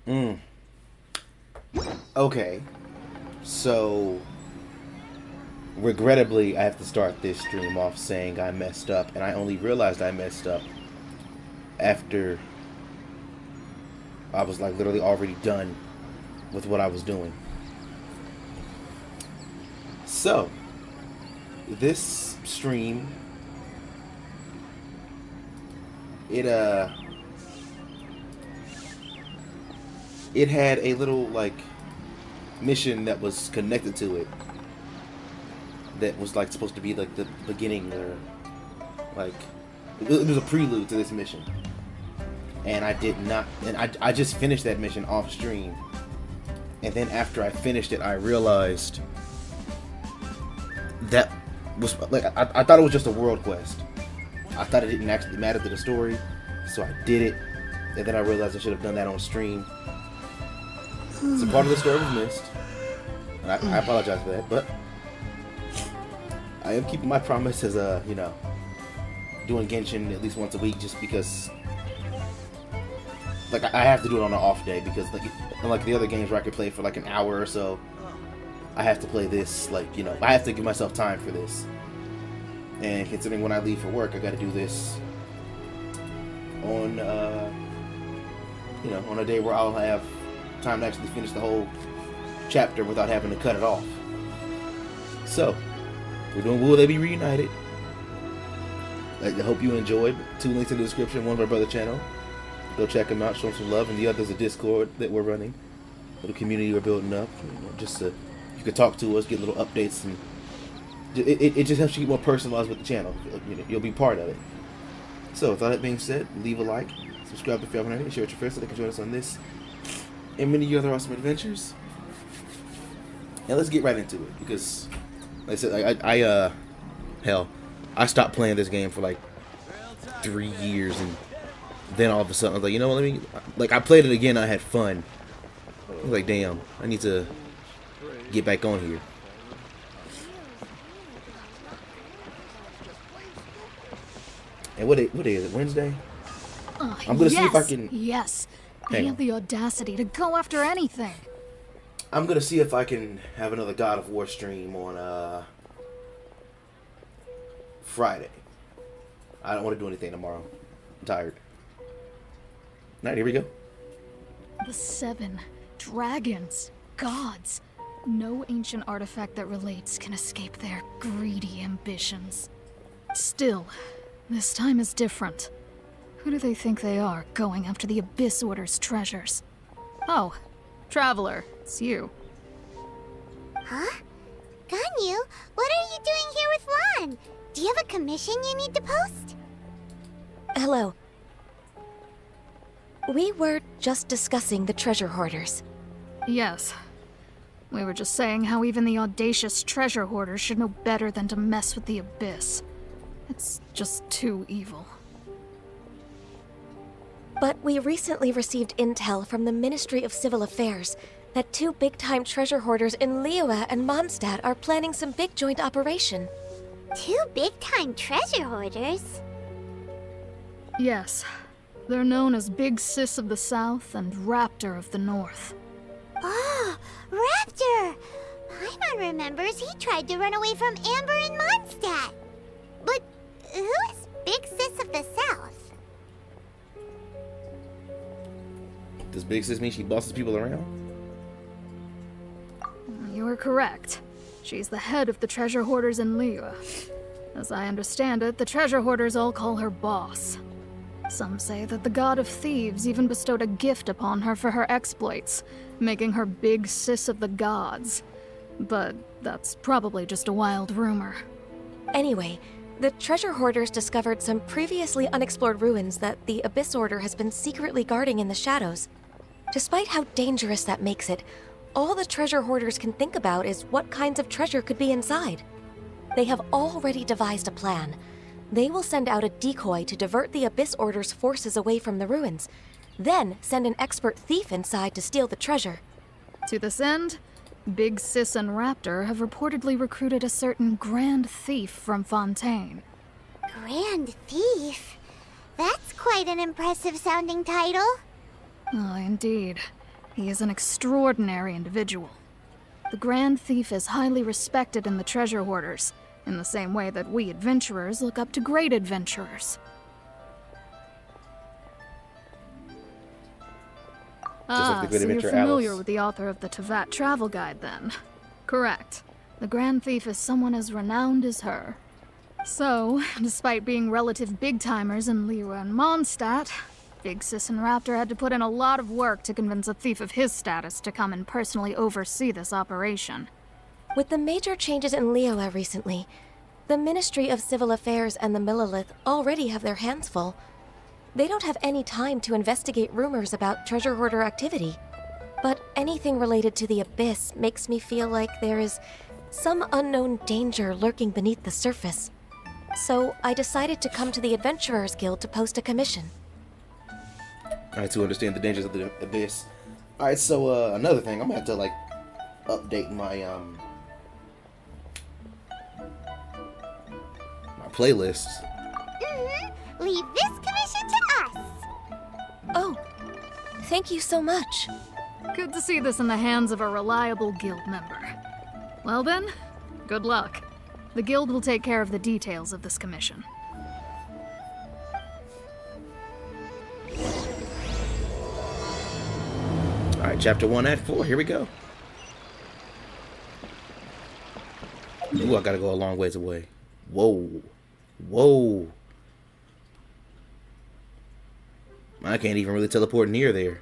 Mm. Okay. So, regrettably, I have to start this stream off saying I messed up, and I only realized I messed up after I was like literally already done with what I was doing. So, this stream, it it had a little like mission that was connected to it that was like supposed to be like the beginning or like it was a prelude to this mission, and I did not, and I just finished that mission off stream, and then after I finished it I realized that was like I thought it was just a world quest. I thought it didn't actually matter to the story, so I did it, and then I realized I should have done that on stream. So part of the story was missed, and I apologize for that, but I am keeping my promise as you know, doing Genshin at least once a week, just because like I have to do it on an off day, because like unlike the other games where I could play for like an hour or so, I have to play this, like, you know, I have to give myself time for this. And considering when I leave for work, I got to do this on you know, on a day where I'll have time to actually finish the whole chapter without having to cut it off. So, we're doing Will They Be Reunited? I hope you enjoyed. 2 links in the description, one of our brother channel. Go check them out, show them some love, and the other's a Discord that we're running. A little community we're building up. You know, just you can talk to us, get little updates, and it just helps you get more personalized with the channel. You know, you'll be part of it. So, with all that being said, leave a like, subscribe if you haven't already, share with your friends so they can join us on this and many other awesome adventures. And let's get right into it, because like I said, hell, I stopped playing this game for like 3 years, and then all of a sudden I was like, you know what, like I played it again, I had fun. I was like, damn, I need to get back on here. And what day is it? Wednesday? I'm gonna see if I can. Yes. I have the audacity to go after anything. I'm gonna see if I can have another God of War stream on Friday. I don't want to do anything tomorrow. I'm tired. Alright, here we go. The 7 dragons, gods. No ancient artifact that relates can escape their greedy ambitions. Still, this time is different. Who do they think they are, going after the Abyss Order's treasures? Oh, Traveler, it's you. Huh? Ganyu, what are you doing here with Lan? Do you have a commission you need to post? Hello. We were just discussing the treasure hoarders. Yes. We were just saying how even the audacious treasure hoarders should know better than to mess with the Abyss. It's just too evil. But we recently received intel from the Ministry of Civil Affairs that 2 big-time treasure hoarders in Liyue and Mondstadt are planning some big joint operation. 2 big-time treasure hoarders? Yes. They're known as Big Sis of the South and Raptor of the North. Oh, Raptor! Paimon remembers he tried to run away from Amber and Mondstadt. But who is Big Sis of the South? Does Big Sis mean she bosses people around? You are correct. She's the head of the treasure hoarders in Liyue. As I understand it, the treasure hoarders all call her boss. Some say that the god of thieves even bestowed a gift upon her for her exploits, making her Big Sis of the gods. But that's probably just a wild rumor. Anyway, the treasure hoarders discovered some previously unexplored ruins that the Abyss Order has been secretly guarding in the shadows. Despite how dangerous that makes it, all the treasure hoarders can think about is what kinds of treasure could be inside. They have already devised a plan. They will send out a decoy to divert the Abyss Order's forces away from the ruins, then send an expert thief inside to steal the treasure. To this end, Big Sis and Raptor have reportedly recruited a certain Grand Thief from Fontaine. Grand Thief? That's quite an impressive sounding title. Oh, indeed. he is an extraordinary individual. The Grand Thief is highly respected in the treasure hoarders, in the same way that we adventurers look up to great adventurers. Just like the Great so you're Adventure familiar Alice. with the author of the Tevat Travel Guide, then? Correct. The Grand Thief is someone as renowned as her. So, despite being relative big-timers in Liyue and Mondstadt, Big Sis and Raptor had to put in a lot of work to convince a thief of his status to come and personally oversee this operation. With the major changes in Liyue recently, the Ministry of Civil Affairs and the Millelith already have their hands full. They don't have any time to investigate rumors about treasure hoarder activity. But anything related to the Abyss makes me feel like there is some unknown danger lurking beneath the surface. So I decided to come to the Adventurers Guild to post a commission. Alright, to understand the dangers of the Abyss. Alright, so another thing, I'm gonna have to like update my my playlists. Leave this commission to us. Oh, thank you so much. Good to see this in the hands of a reliable guild member. Well then, good luck. The guild will take care of the details of this commission. Alright, chapter 1, act 4, here we go. Ooh, I gotta go a long ways away. Whoa. Whoa. I can't even really teleport near there.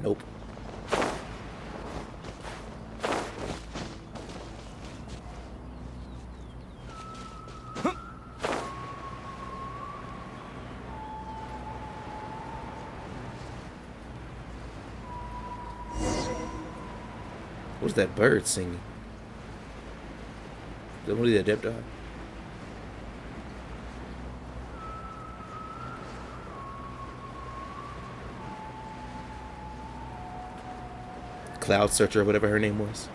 Nope. What's that bird singing? Is that one of the Adepti? Cloud Searcher, or whatever her name was.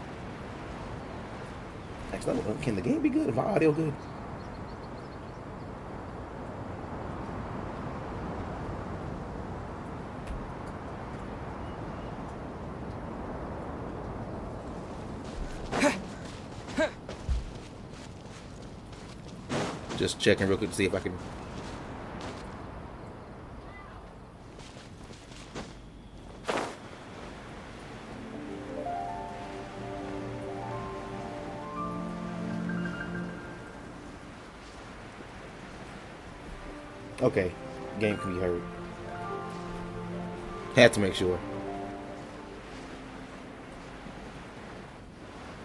Actually, can the game be good? Is my audio good? Just checking real quick to see if I can. Okay, game can be heard. Had to make sure.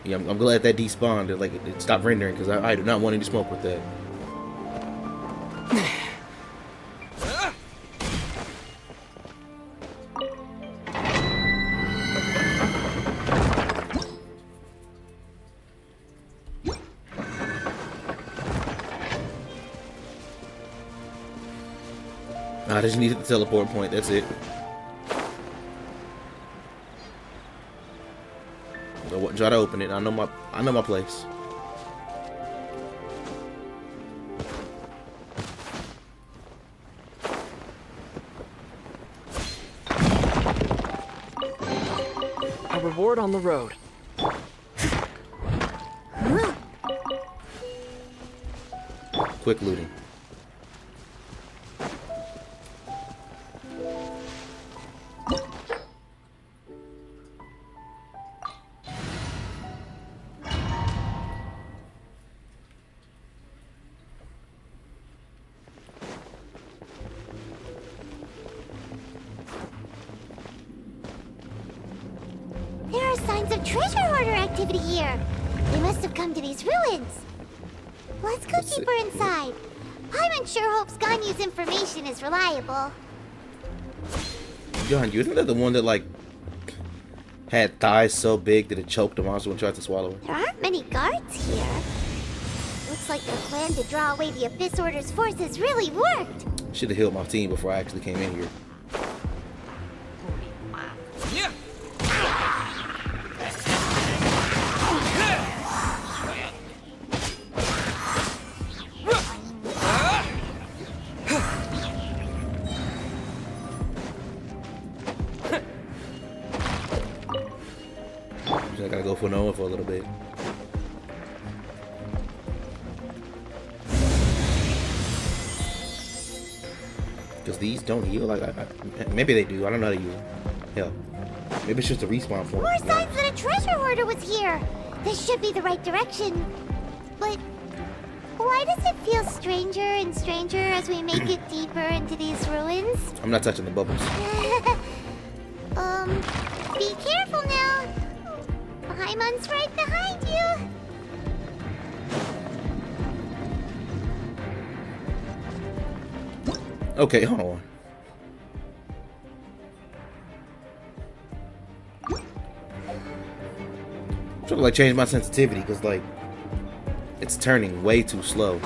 Yeah, I'm glad that despawned. It stopped rendering because I do not want any smoke with that. I just needed the teleport point, that's it. So try to open it. I know my place. A reward on the road. Quick looting. There are signs of treasure hoarder activity here. They must have come to these ruins. Let's go deeper inside. Paimon sure hopes Ganyu's information is reliable. Ganyu, isn't that the one that like Had thighs so big that it choked the monster when it tried to swallow her. There aren't many guards here. Looks like their plan to draw away the Abyss Order's forces really worked. Should have healed my team before I actually came in here. I gotta go for no one for a little bit. Because these don't heal. Like, maybe they do. I don't know how to use them. Hell, maybe it's just a respawn point. More signs that a treasure hoarder was here. This should be the right direction. But why does it feel stranger and stranger as we make it deeper into these ruins? I'm not touching the bubbles. Be careful now. Paimon's right behind you. Okay, hold on. I'm trying to like change my sensitivity because like it's turning way too slow.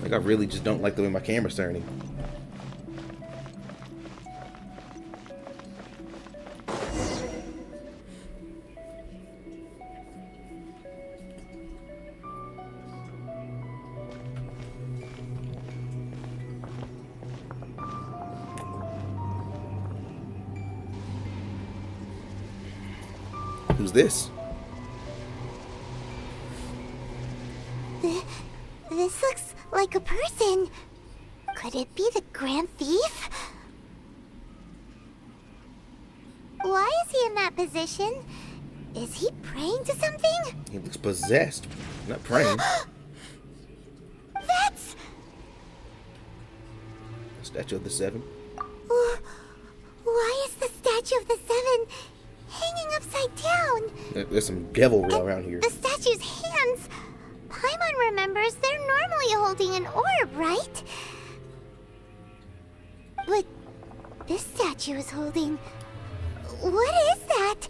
Like, I really just don't like the way my camera's turning. Who's this? This looks like a person. Could it be the Grand Thief? Why is he in that position? Is he praying to something? He looks possessed. Not praying. That's... Statue of the Seven. Why is the Statue of the Seven hanging upside down? There's some devilry around here. The statue's hands... Paimon remembers they're normally holding an orb, right? But this statue is holding... What is that?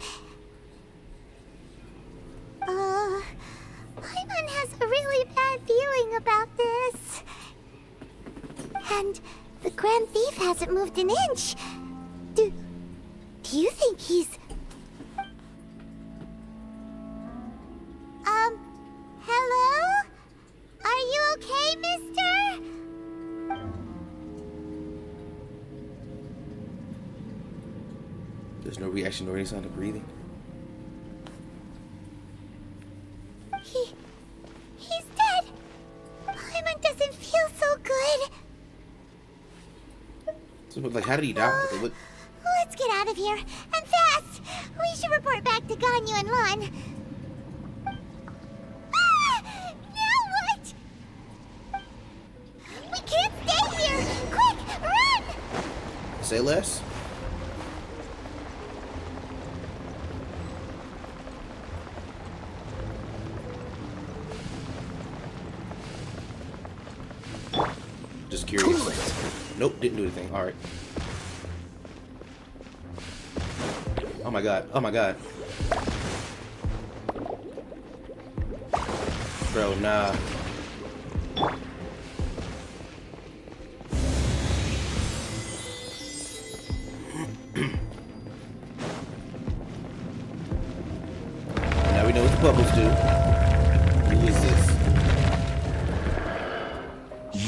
Paimon has a really bad feeling about this. And the Grand Thief hasn't moved an inch. Do you think he's... Hello? Are you okay, mister? There's no reaction or any sign of breathing. He's dead. Paimon doesn't feel so good. So, like, how did he die? Let's get out of here, and fast! We should report back to Ganyu and Lon. Now what? We can't stay here! Quick, run! Say less. Just curious. Nope, didn't do anything. All right. Oh my god. Oh my god. Bro, nah. Now we know what the bubbles do. Who is this?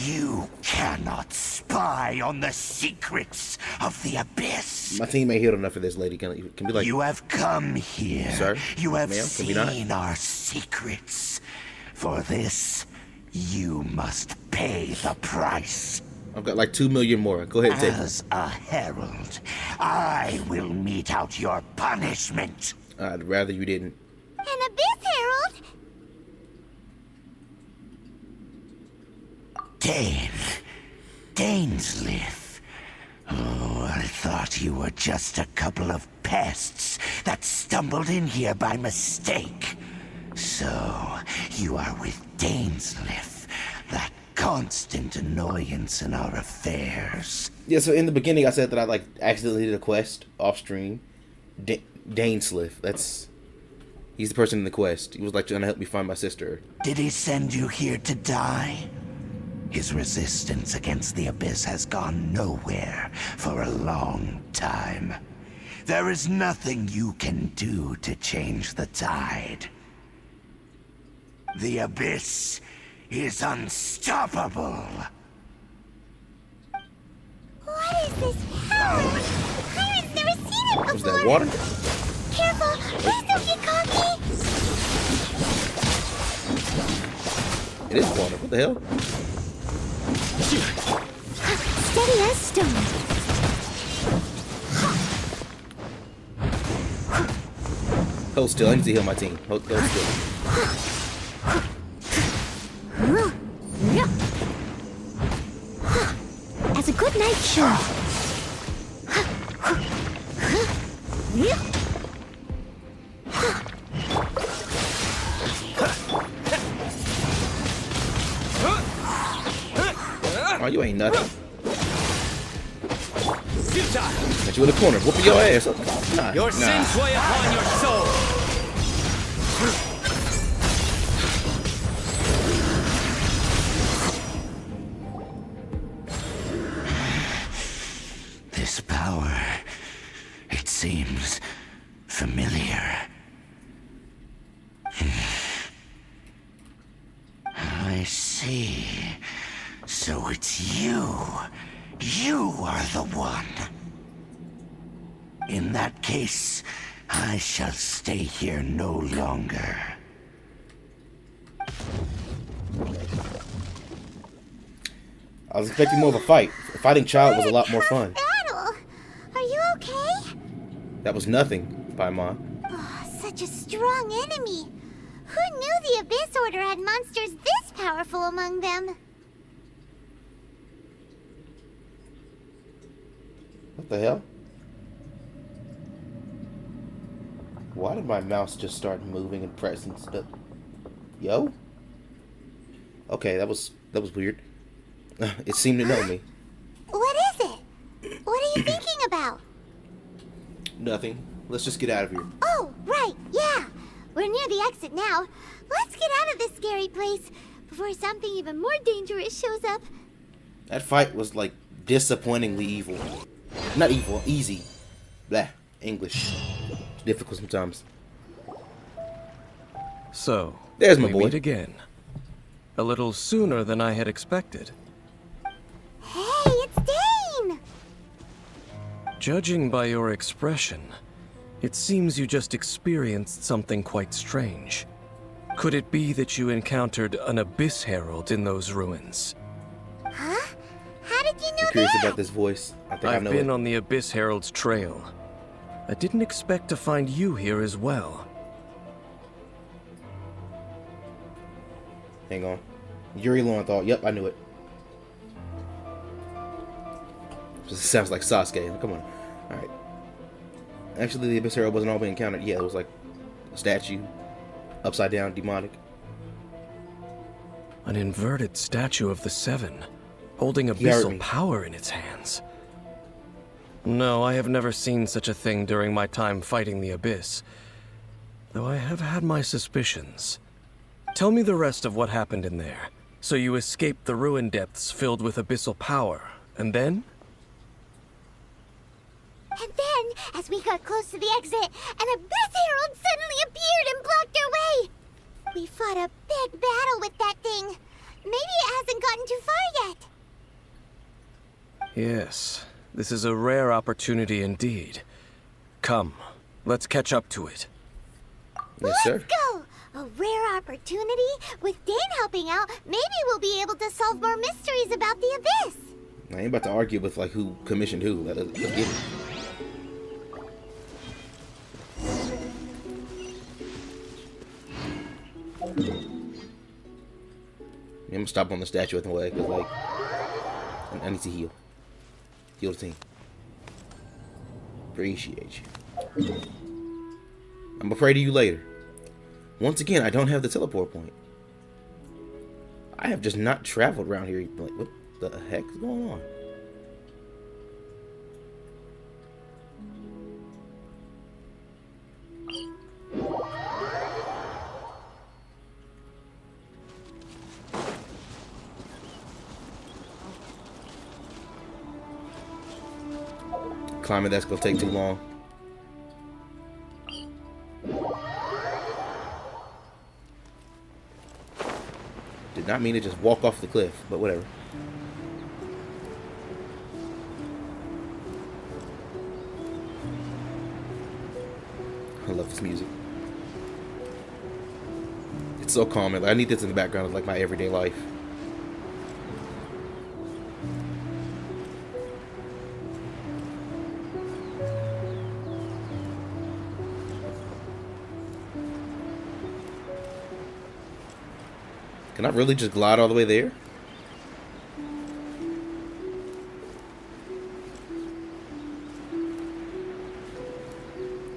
You cannot spy on the secrets of the Abyss. My team ain't healed enough for this, lady. Can be like, You have come here. Sir? You have Ma'am, can we not? seen our secrets. For this, you must pay the price. I've got like 2 million more. Go ahead and take it. As a herald, I will mete out your punishment. I'd rather you didn't. An Abyss Herald? Dainsleif. Oh, I thought you were just a couple of pests that stumbled in here by mistake. So, you are with Dainsleif, that constant annoyance in our affairs. Yeah, so in the beginning I said that I like accidentally did a quest off stream. Dainsleif, he's the person in the quest. He was like trying to help me find my sister. Did he send you here to die? His resistance against the Abyss has gone nowhere for a long time. There is nothing you can do to change the tide. The Abyss is unstoppable. What is this power? Pirate's never seen it before. Was that water? Careful, please don't get cocky. It is water. What the hell? Steady as stone. Hold still. I need to heal my team. Hold still. As a good night show. Oh, you ain't nothing. Got you in the corner. Whooping your ass. Nah, Your sins weigh upon your soul. This power, it seems familiar. I see. So it's you. You are the one. In that case, I shall stay here no longer. I was expecting more of a fight. Fighting Child was a lot more fun. Battle. Are you okay? That was nothing, Paimon. Oh, such a strong enemy. Who knew the Abyss Order had monsters this powerful among them? What the hell? Why did my mouse just start moving and pressing stuff? Yo? Okay, that was weird. It seemed to know me. What is it? What are you thinking about? Nothing. Let's just get out of here. Oh, right, yeah. We're near the exit now. Let's get out of this scary place before something even more dangerous shows up. That fight was like disappointingly evil. Not evil, easy. Blah. English. It's difficult sometimes. So, There's my we boy. meet again. A little sooner than I had expected. Hey, it's Dane! Judging by your expression, it seems you just experienced something quite strange. Could it be that you encountered an Abyss Herald in those ruins? Huh? How did you know I'm curious that? about this voice. I think I I've know been it. on the Abyss Herald's trail. I didn't expect to find you here as well. Hang on. Yuri Lowenthal. Yep, I knew it. This sounds like Sasuke. Come on. Alright. Actually, the Abyss Herald wasn't all we encountered. Yeah, it was like a statue. Upside down, demonic. An inverted statue of the Seven, holding He heard me. abyssal power in its hands. No, I have never seen such a thing during my time fighting the Abyss, though I have had my suspicions. Tell me the rest of what happened in there. So you escaped the ruin depths filled with abyssal power, and then? And then, as we got close to the exit, an Abyss Herald suddenly appeared and blocked our way. We fought a big battle with that thing. Maybe it hasn't gotten too far yet. Yes, this is a rare opportunity indeed. Come, let's catch up to it. Yes, sir. Let's go! A rare opportunity. With Dane helping out, maybe we'll be able to solve more mysteries about the Abyss. I ain't about to argue with like who commissioned who. Let's get it. I'm gonna stop on the statue at the way, cause like I need to heal. Heal the team. Appreciate you. I'm gonna pray to you later. Once again, I don't have the teleport point. I have just not traveled around here. Like, what the heck is going on? Climbing, that's gonna take too long. Did not mean to just walk off the cliff, but whatever. I love this music. It's so calming. I need this in the background of like my everyday life. Can I really just glide all the way there?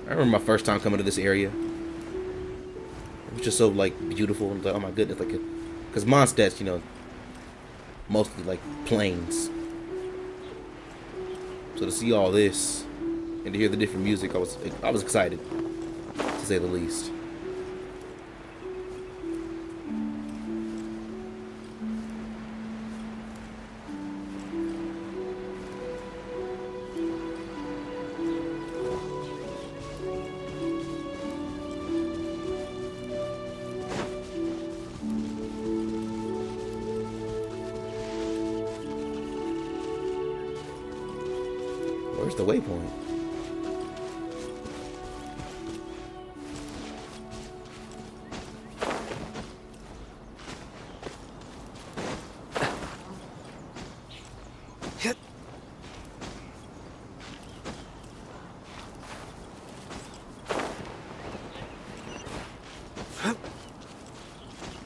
I remember my first time coming to this area. It was just so like beautiful. And like, oh my goodness, like, because Mondstadt's, you know, mostly like plains. So to see all this and to hear the different music, I was excited, to say the least. Where's the waypoint?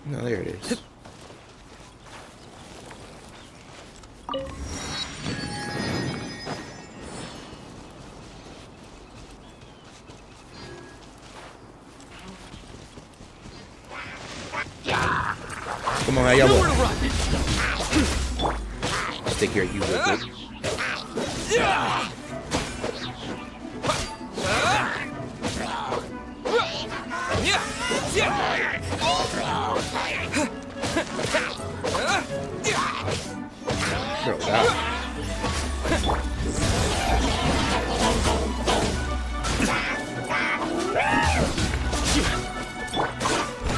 No, there it is. Come on, how y'all want? Let's take care of you real quick. Bro, stop.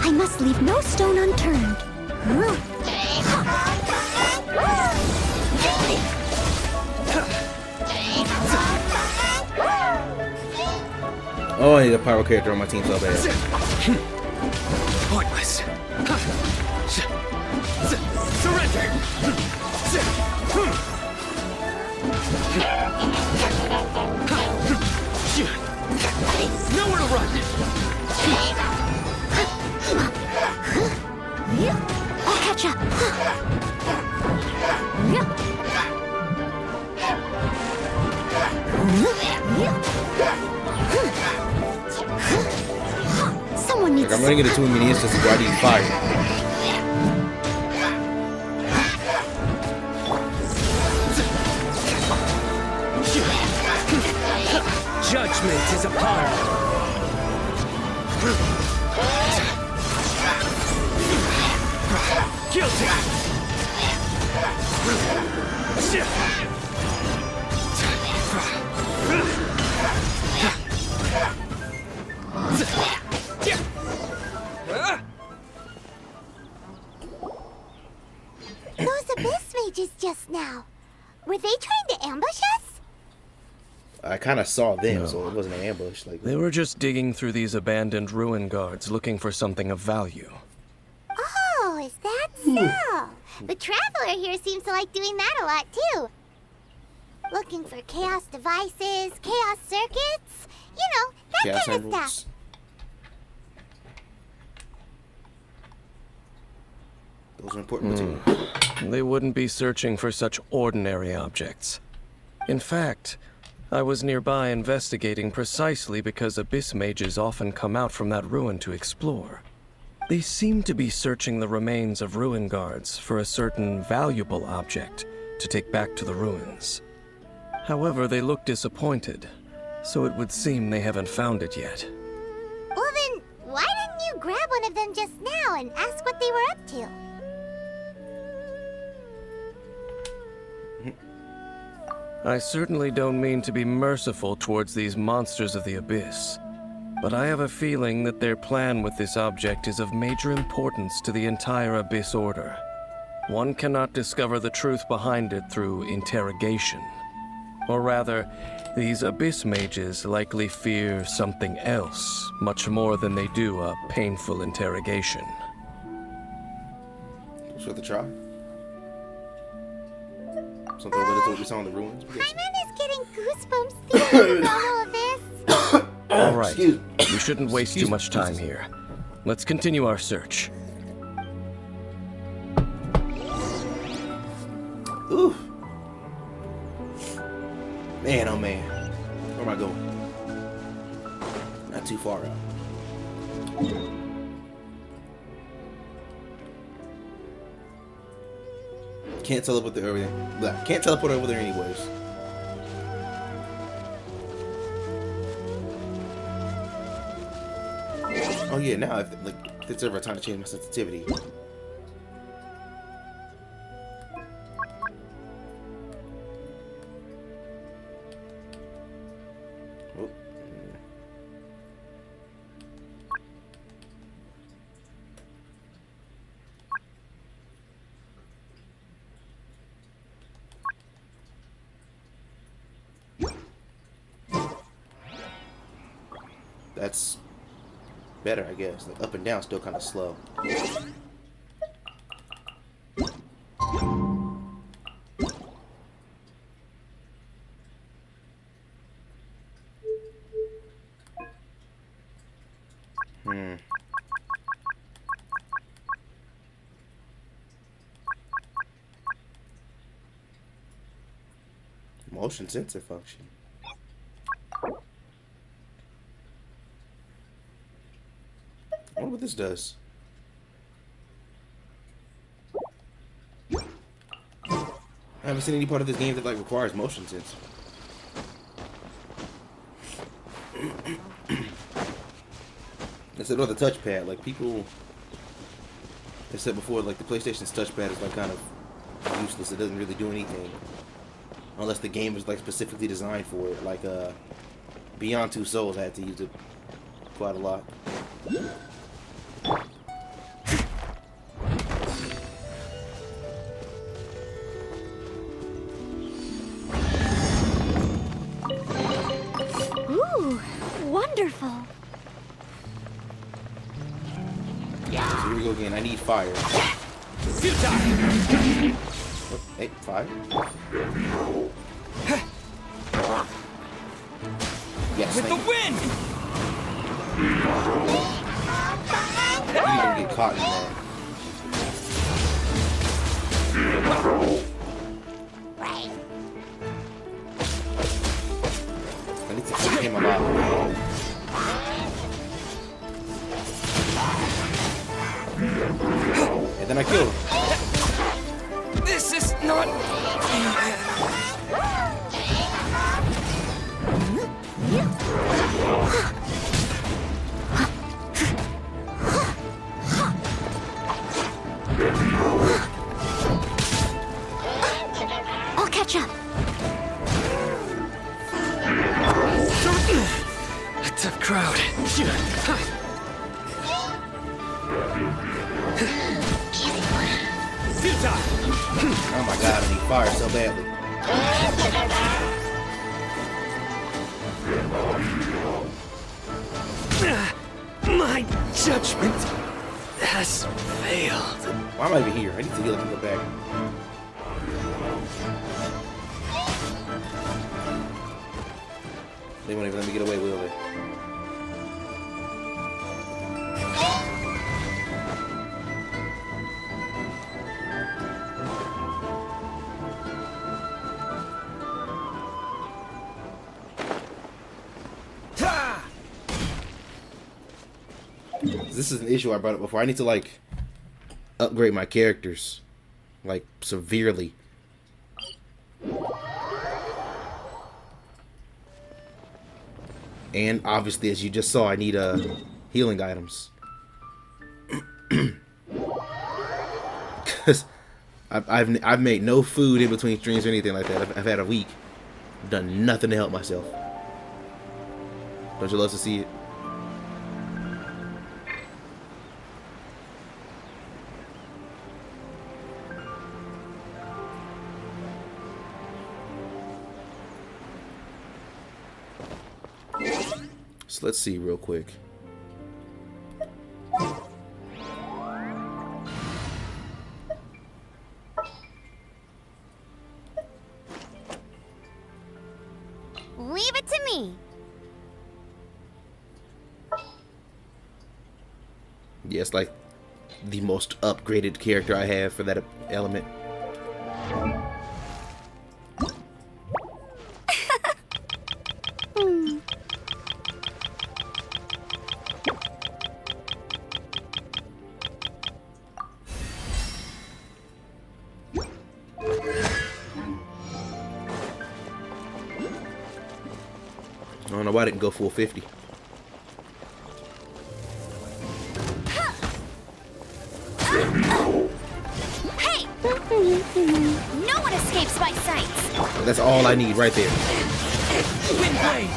I must leave no stone unturned. Oh, I need a pyro character on my team so bad. Pointless. Surrender. Nowhere to run. I'll catch up. Someone needs. Like, I'm running into too many instances where I need fire. Judgment is upon you. Guilty. Those Abyss mages just now. Were they trying to ambush us? I kind of saw them, No. so it wasn't an ambush. Like, They were just digging through these abandoned ruin guards looking for something of value. Oh, is that so? The Traveler here seems to like doing that a lot, too. Looking for chaos devices, chaos circuits, you know, that chaos kind of emeralds. stuff. Those are important materials. They wouldn't be searching for such ordinary objects. In fact, I was nearby investigating precisely because abyss mages often come out from that ruin to explore. They seem to be searching the remains of ruin guards for a certain valuable object to take back to the ruins. However, they look disappointed, so it would seem they haven't found it yet. Well then, why didn't you grab one of them just now and ask what they were up to? I certainly don't mean to be merciful towards these monsters of the abyss, but I have a feeling that their plan with this object is of major importance to the entire Abyss Order. One cannot discover the truth behind it through interrogation. Or rather, these Abyss mages likely fear something else, much more than they do a painful interrogation. It's worth a try. Something related to what we saw in the ruins. Paimon is getting goosebumps thinking about all of this. All right, Excuse me. we shouldn't waste too much time here. Let's continue our search. Ooh. Man, oh man. Where am I going? Not too far out. Can't teleport there everything. Can't teleport over there anyways. Oh yeah, now if it's ever time to change my sensitivity. Oh. That's better, I guess. Like up and down, still kind of slow. Motion sensor function. I wonder what this does. I haven't seen any part of this game that like requires motion sensor. Instead of the touchpad, like people have said before, like the PlayStation's touchpad is like kind of useless. It doesn't really do anything unless the game is like specifically designed for it. Like Beyond Two Souls, I had to use it quite a lot. Ooh, wonderful. So here we go again. I need fire. Oh, hey, fire. Yes, With the wind! you didn't even get caught in that. I need to keep him alive. And then I kill him. This is not... I'll catch up. A tough crowd. Oh my god, I need fire so badly. My judgment has failed. Why am I even here? I need to heal up and go back. They won't even let me get away, will they? This is an issue I brought up before. I need to like upgrade my characters like severely. And obviously, as you just saw, I need healing items. Cause I've made no food in between streams or anything like that. I've had a week. I've done nothing to help myself. Don't you love to see it? So let's see real quick. Leave it to me. Yeah, it's like the most upgraded character I have for that element. I don't know why I didn't go full 50. Hey! No one escapes my sights. That's all I need right there. Wind blade.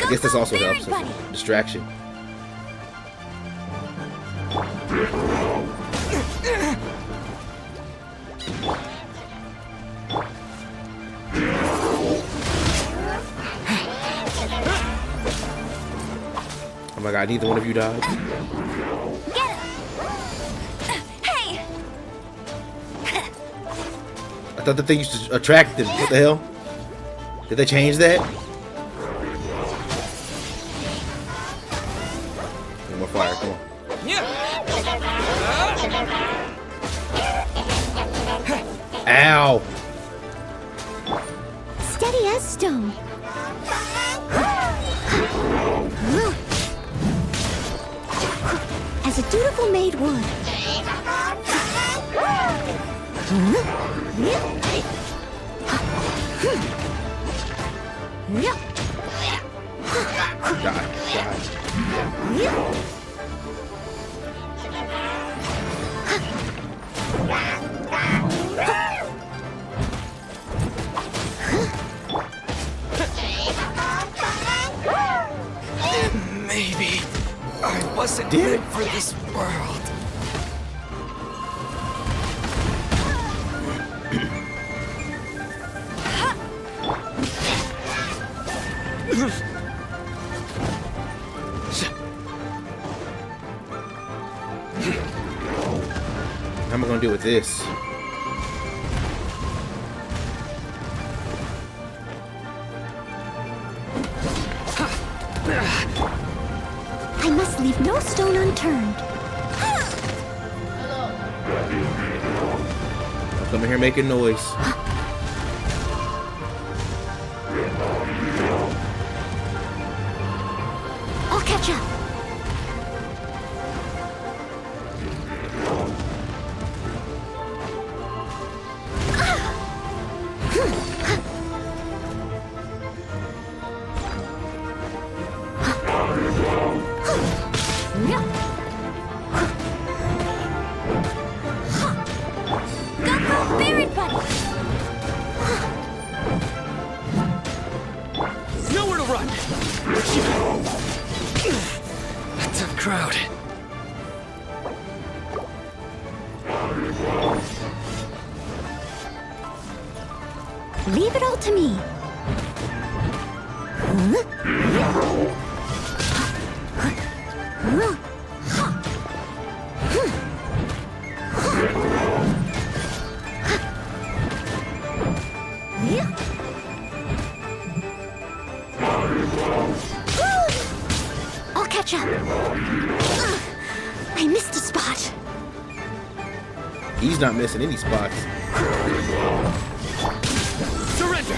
I guess this also helps as a distraction. Oh my god, neither one of you died. Get him! Hey! I thought the thing used to attract them. What the hell? Did they change that? More fire, come on. Ow! Steady as stone. As a dutiful maid would. Die. Maybe I wasn't Damn it. meant for this world. How am I gonna deal with this? I must leave no stone unturned. I'm coming here making noise. I'll catch up. Go, buried buddy. crowd. Leave it all to me. I'll catch up. I missed a spot. He's not missing any spots. Surrender!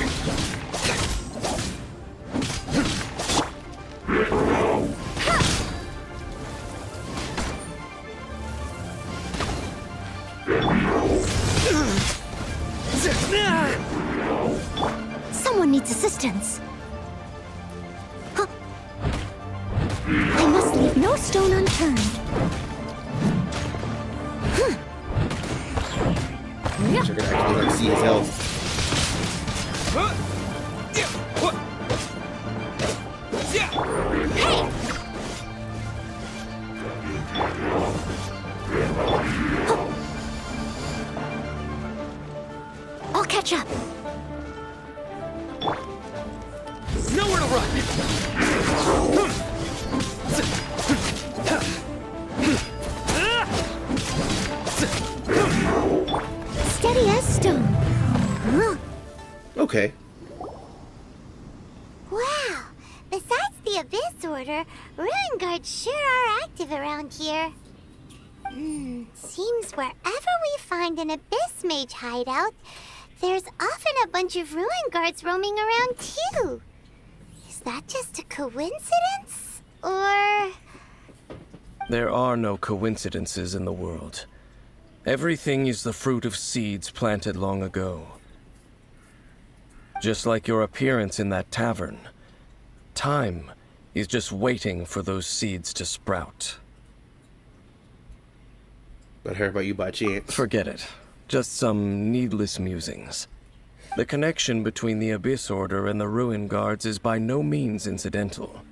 Someone needs assistance. Huh. I must leave no stone unturned. I could actually like see his health. I'll catch up. Nowhere to run! Steady as stone. Okay. Wow. Besides the Abyss Order, Ruin Guards sure are active around here. Seems wherever we find an Abyss Mage hideout, there's often a bunch of Ruin Guards roaming around too. Is that just a coincidence? Or... There are no coincidences in the world. Everything is the fruit of seeds planted long ago. Just like your appearance in that tavern, time is just waiting for those seeds to sprout. But I heard about you by chance. Forget it. Just some needless musings. The connection between the Abyss Order and the Ruin Guards is by no means incidental.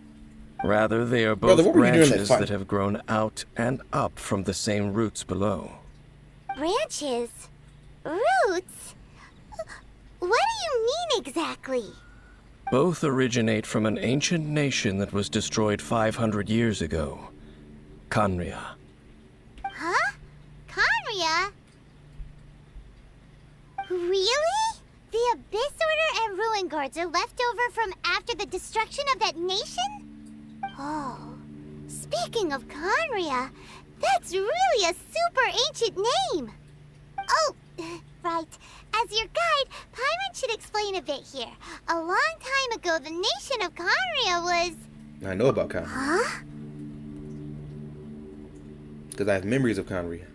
Rather, they are both Brother, what were you doing that branches fight? that have grown out and up from the same roots below. branches? Roots? What do you mean exactly? Both originate from an ancient nation that was destroyed 500 years ago. Khaenri'ah. Huh? Khaenri'ah? Really? The Abyss Order and Ruin Guards are left over from after the destruction of that nation? Oh, speaking of Khaenri'ah, that's really a super ancient name. Oh, right. As your guide, Paimon should explain a bit here. A long time ago, the nation of Khaenri'ah was... I know about Khaenri'ah. Huh? Because I have memories of Khaenri'ah.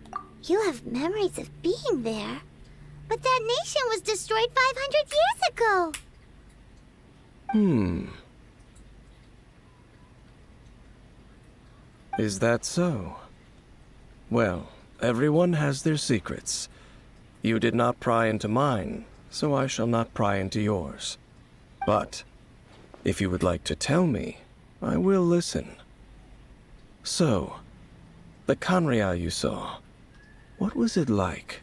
You have memories of being there. But that nation was destroyed 500 years ago. Is that so? Well, everyone has their secrets. You did not pry into mine, so I shall not pry into yours. But, if you would like to tell me, I will listen. So, the Khaenri'ah you saw, what was it like?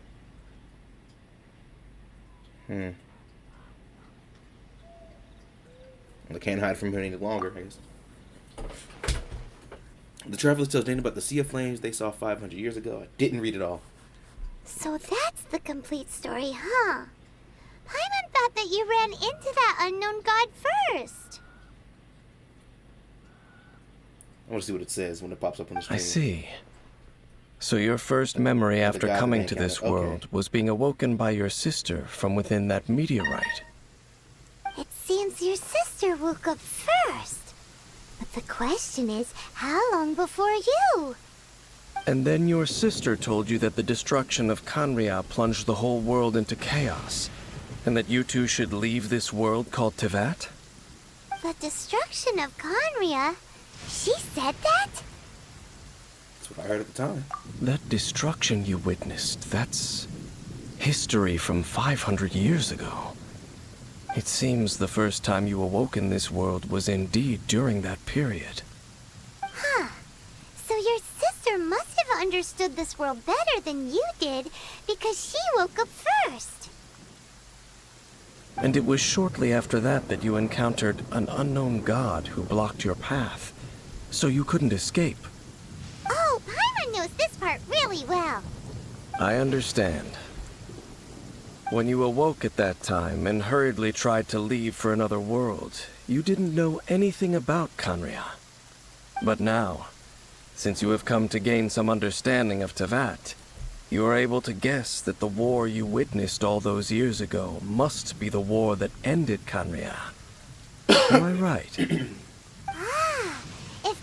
I can't hide from him any longer, I guess. The traveler tells Dane about the Sea of Flames they saw 500 years ago. I didn't read it all. So that's the complete story, huh? Paimon thought that you ran into that unknown god first. I want to see what it says when it pops up on the screen. I see. So your first memory after guy coming that to this encountered- okay. world was being awoken by your sister from within that meteorite. It seems your sister woke up first. But the question is, how long before you? And then your sister told you that the destruction of Khaenri'ah plunged the whole world into chaos, and that you two should leave this world called Tevat? The destruction of Khaenri'ah? She said that? That's what I heard at the time. That destruction you witnessed, that's history from 500 years ago. It seems the first time you awoke in this world was indeed during that period. Huh. So understood this world better than you did because she woke up first. And it was shortly after that that you encountered an unknown god who blocked your path, so you couldn't escape. Oh, Paimon knows this part really well. I understand. When you awoke at that time and hurriedly tried to leave for another world, you didn't know anything about Khaenri'ah. But now, since you have come to gain some understanding of Teyvat, you are able to guess that the war you witnessed all those years ago must be the war that ended Khaenri'ah. Am I right? If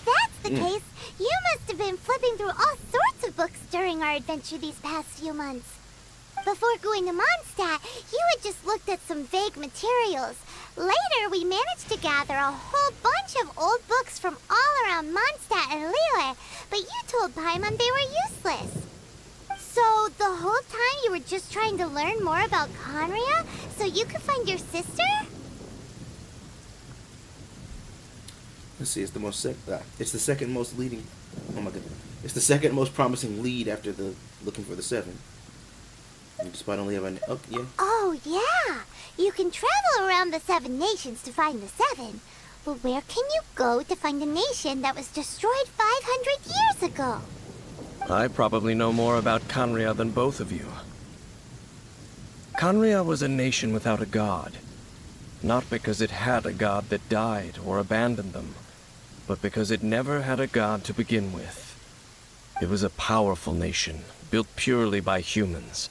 that's the case, you must have been flipping through all sorts of books during our adventure these past few months. Before going to Mondstadt, you had just looked at some vague materials. Later, we managed to gather a whole bunch of old books from all around Mondstadt and Liyue, but you told Paimon they were useless. So, the whole time you were just trying to learn more about Khaenri'ah so you could find your sister? Let's see, it's the second most leading. Oh my goodness. It's the second most promising lead after the looking for the 7. Despite only having Oh, yeah. You can travel around the 7 nations to find the 7. But where can you go to find a nation that was destroyed 500 years ago? I probably know more about Khaenri'ah than both of you. Khaenri'ah was a nation without a god. Not because it had a god that died or abandoned them, but because it never had a god to begin with. It was a powerful nation, built purely by humans.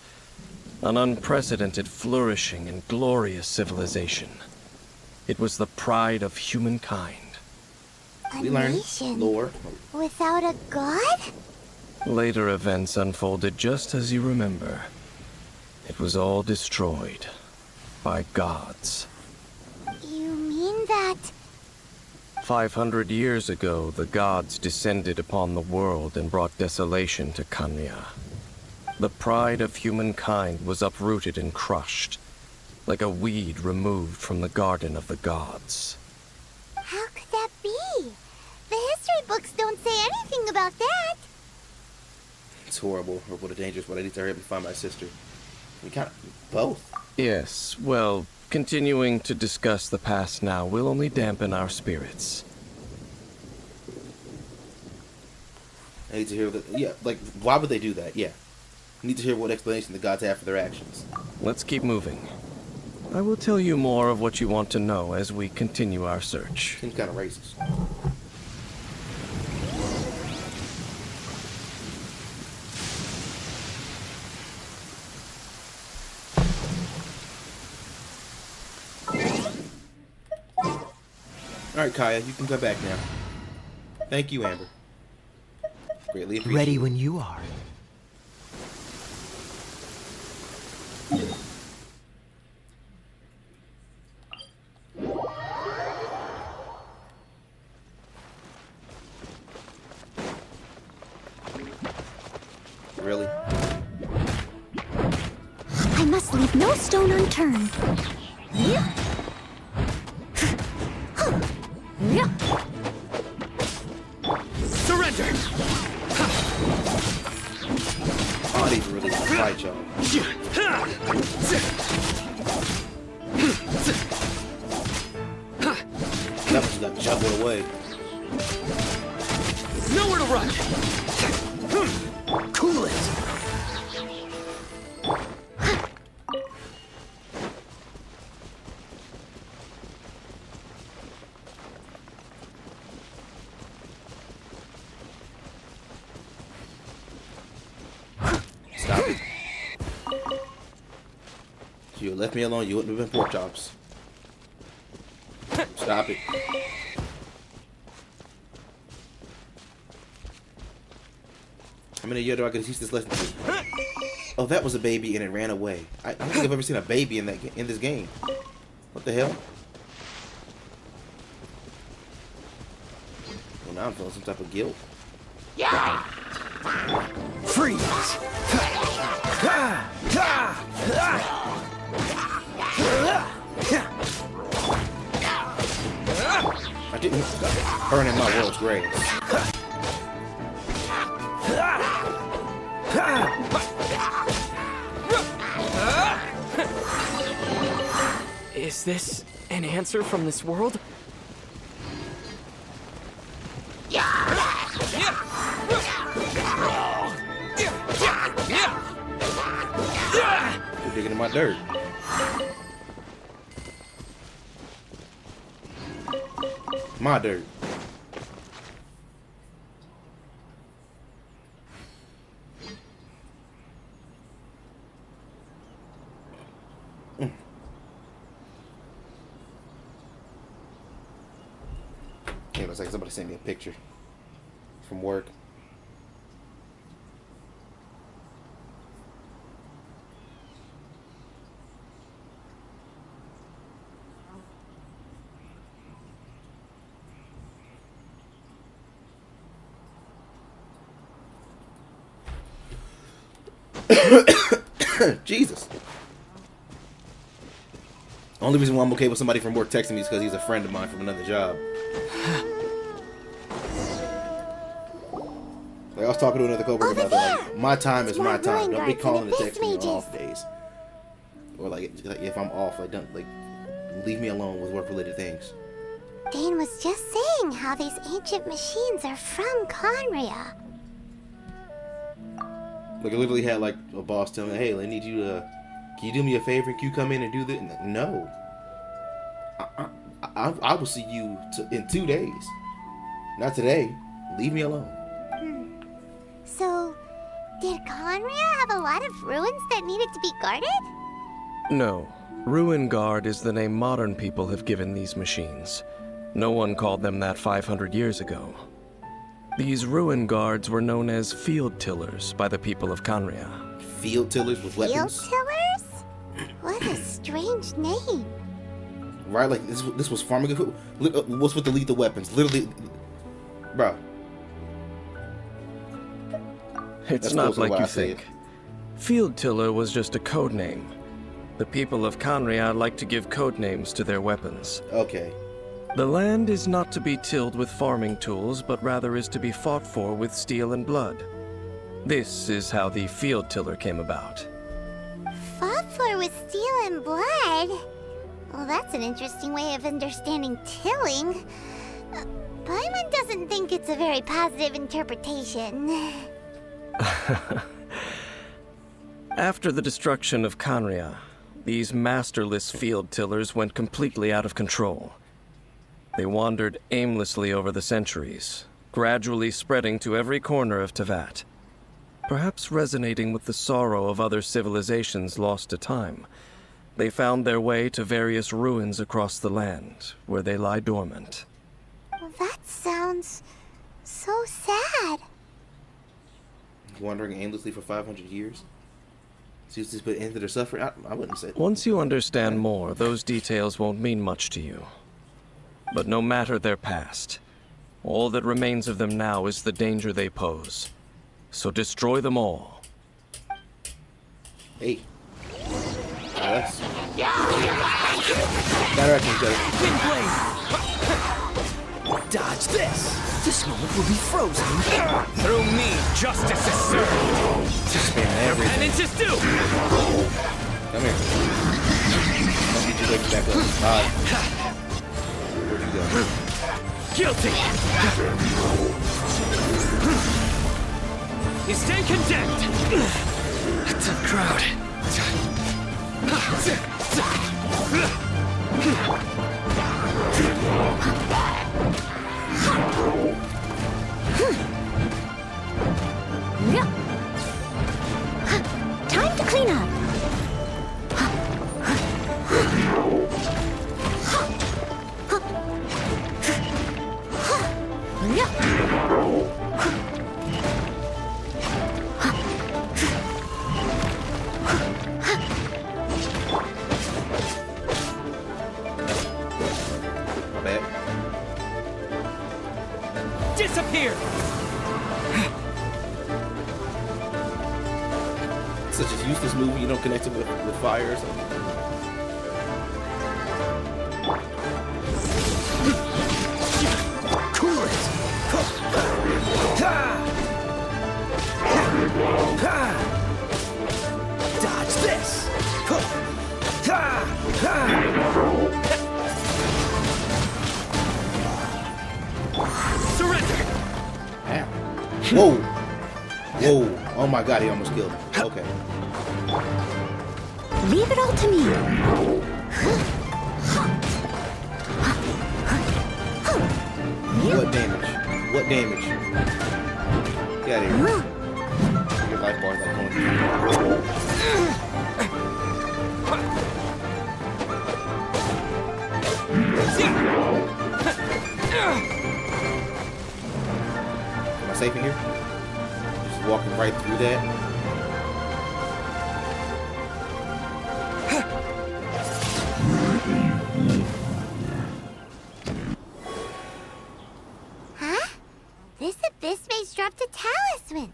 An unprecedented, flourishing, and glorious civilization. It was the pride of humankind. we learned nation lore. without a god? Later events unfolded just as you remember. It was all destroyed by gods. You mean that... 500 years ago, the gods descended upon the world and brought desolation to Khaenri'ah. The pride of humankind was uprooted and crushed, like a weed removed from the garden of the gods. How could that be? The history books don't say anything about that. It's horrible to dangerous, but I need to hurry up and find my sister. We kind of both. Yes, well, continuing to discuss the past now will only dampen our spirits. I need to hear why would they do that? Yeah. I need to hear what explanation the gods have for their actions. Let's keep moving. I will tell you more of what you want to know as we continue our search. Seems kind of racist. Alright, Kaya, you can go back now. Thank you, Amber. Greatly appreciate Ready it. when you are. Really? I must leave no stone unturned. Surrender! Oh, these really want to fight y'all. That was got juggled away. Nowhere to run! Cool it! Stop it. If you had left me alone, you wouldn't have been pork chops. Stop it. How many years do I get to teach this lesson to? Oh, that was a baby and it ran away. I don't think I've ever seen a baby in this game. What the hell? Well, now I'm feeling some type of guilt. Freeze! I didn't burn in my world's graves. Is this an answer from this world? You're digging in my dirt. My dirt. Yeah, looks like somebody sent me a picture from work. Jesus. Only reason why I'm okay with somebody from work texting me is because he's a friend of mine from another job. Like I was talking to another coworker about that. Like, my time is my time. Don't be calling and texting me on off days. Or like if I'm off, like don't leave me alone with work-related things. Dane was just saying how these ancient machines are from Conria. Like I literally had like a boss tell me, "Hey, I need you to. Can you do me a favor? Can you come in and do this?" No. I will see you in 2 days. Not today. Leave me alone. So, did Conria have a lot of ruins that needed to be guarded? No. Ruin Guard is the name modern people have given these machines. No one called them that 500 years ago. These Ruin Guards were known as Field Tillers by the people of Conria. Field tillers with weapons. Field tillers? What a strange name. Right? Like this was farming. What's with the lethal weapons? Literally, bro. It's That's not close to like what you I said. think. Field Tiller was just a code name. The people of Conria like to give code names to their weapons. Okay. The land is not to be tilled with farming tools, but rather is to be fought for with steel and blood. This is how the Field Tiller came about. Fought for with steel and blood? Well, that's an interesting way of understanding tilling. Paimon doesn't think it's a very positive interpretation. After the destruction of Conria, these masterless field tillers went completely out of control. They wandered aimlessly over the centuries, gradually spreading to every corner of Teyvat. Perhaps resonating with the sorrow of other civilizations lost to time, they found their way to various ruins across the land, where they lie dormant. Well, that sounds so sad. Wandering aimlessly for 500 years. Seems to put an end to their suffering. I wouldn't say. Once you understand more, those details won't mean much to you. But no matter their past, all that remains of them now is the danger they pose. So destroy them all. Hey. Yes. That can go. Windblade! Dodge this! This moment will be frozen. Through me, justice is served. Your penance is due. Come here. I'll get you back up. Where'd you go? Guilty. You stand condemned. Tough crowd. Time to clean up. My bad. Disappear. Such a useless movie, you don't connect it with fire or something. Cool it! Dodge this! Surrender! Ow. Whoa! Whoa! Oh my god, he almost killed me. Okay. Leave it all to me. What damage? What damage? Get out of here. Your life bar is like going Am I safe in here? Just walking right through that. Huh? This abyss mage dropped a talisman.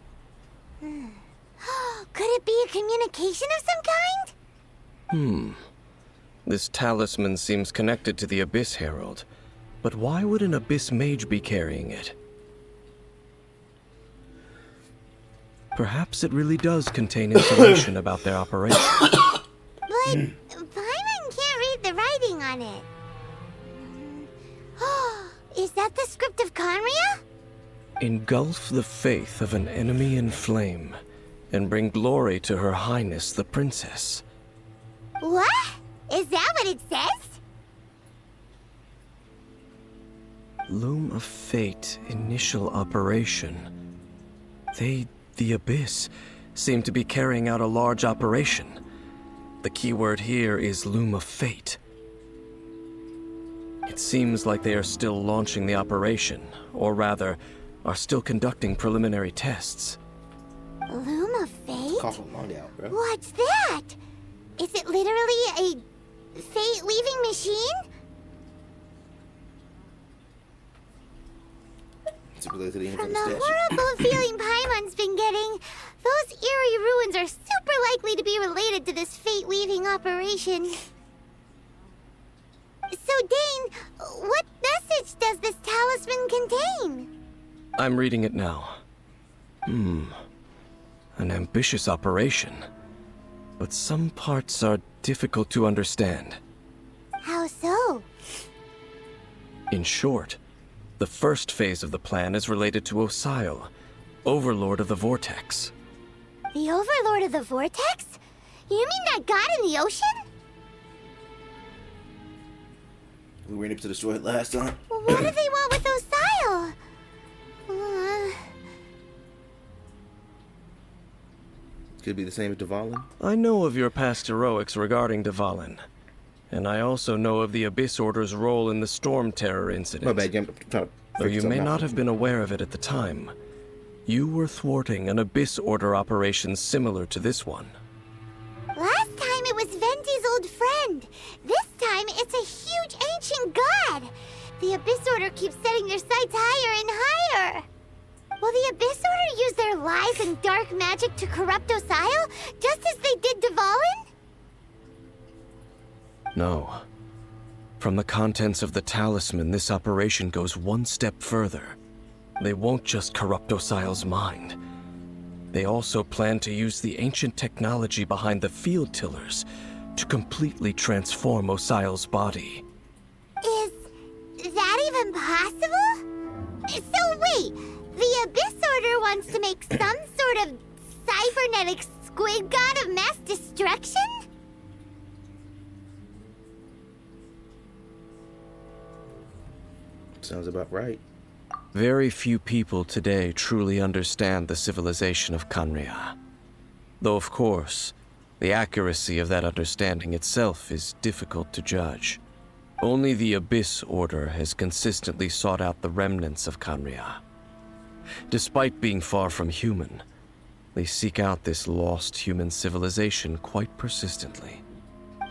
Could it be a communication of some kind? This talisman seems connected to the Abyss Herald. But why would an Abyss Mage be carrying it? Perhaps it really does contain information about their operation. But Paimon can't read the writing on it. Is that the script of Conria? Engulf the faith of an enemy in flame, and bring glory to Her Highness the Princess. What? Is that what it says? Loom of Fate initial operation. They, the Abyss, seem to be carrying out a large operation. The keyword here is Loom of Fate. It seems like they are still launching the operation, or rather, are still conducting preliminary tests. Loom of Fate? Cough a lung out, bro. What's that? Is it literally a fate-weaving machine? It's related to the From infamous the statue. horrible feeling Paimon's been getting, those eerie ruins are super likely to be related to this fate-weaving operation. So, Dane, what message does this talisman contain? I'm reading it now. An ambitious operation. But some parts are difficult to understand. How so? In short, the first phase of the plan is related to Osile, Overlord of the Vortex. The Overlord of the Vortex? You mean that god in the ocean? We were able to destroy it last time. What do they want with Osile? Could be the same as Dvalin. I know of your past heroics regarding Dvalin. And I also know of the Abyss Order's role in the Storm Terror incident. My bad, I'm trying to Though you may not have been aware of it at the time, you were thwarting an Abyss Order operation similar to this one. Last time it was Venti's old friend. This time it's a huge ancient god. The Abyss Order keeps setting their sights higher and higher. Will the Abyss Order use their lies and dark magic to corrupt Osile, just as they did Dvalin? No. From the contents of the talisman, this operation goes one step further. They won't just corrupt Osile's mind. They also plan to use the ancient technology behind the field tillers to completely transform Osile's body. Is that even possible? So wait, the Abyss Order wants to make some sort of cybernetic squid god of mass destruction? Sounds about right. Very few people today truly understand the civilization of Conria. Though, of course, the accuracy of that understanding itself is difficult to judge. Only the Abyss Order has consistently sought out the remnants of Conria. Despite being far from human, they seek out this lost human civilization quite persistently.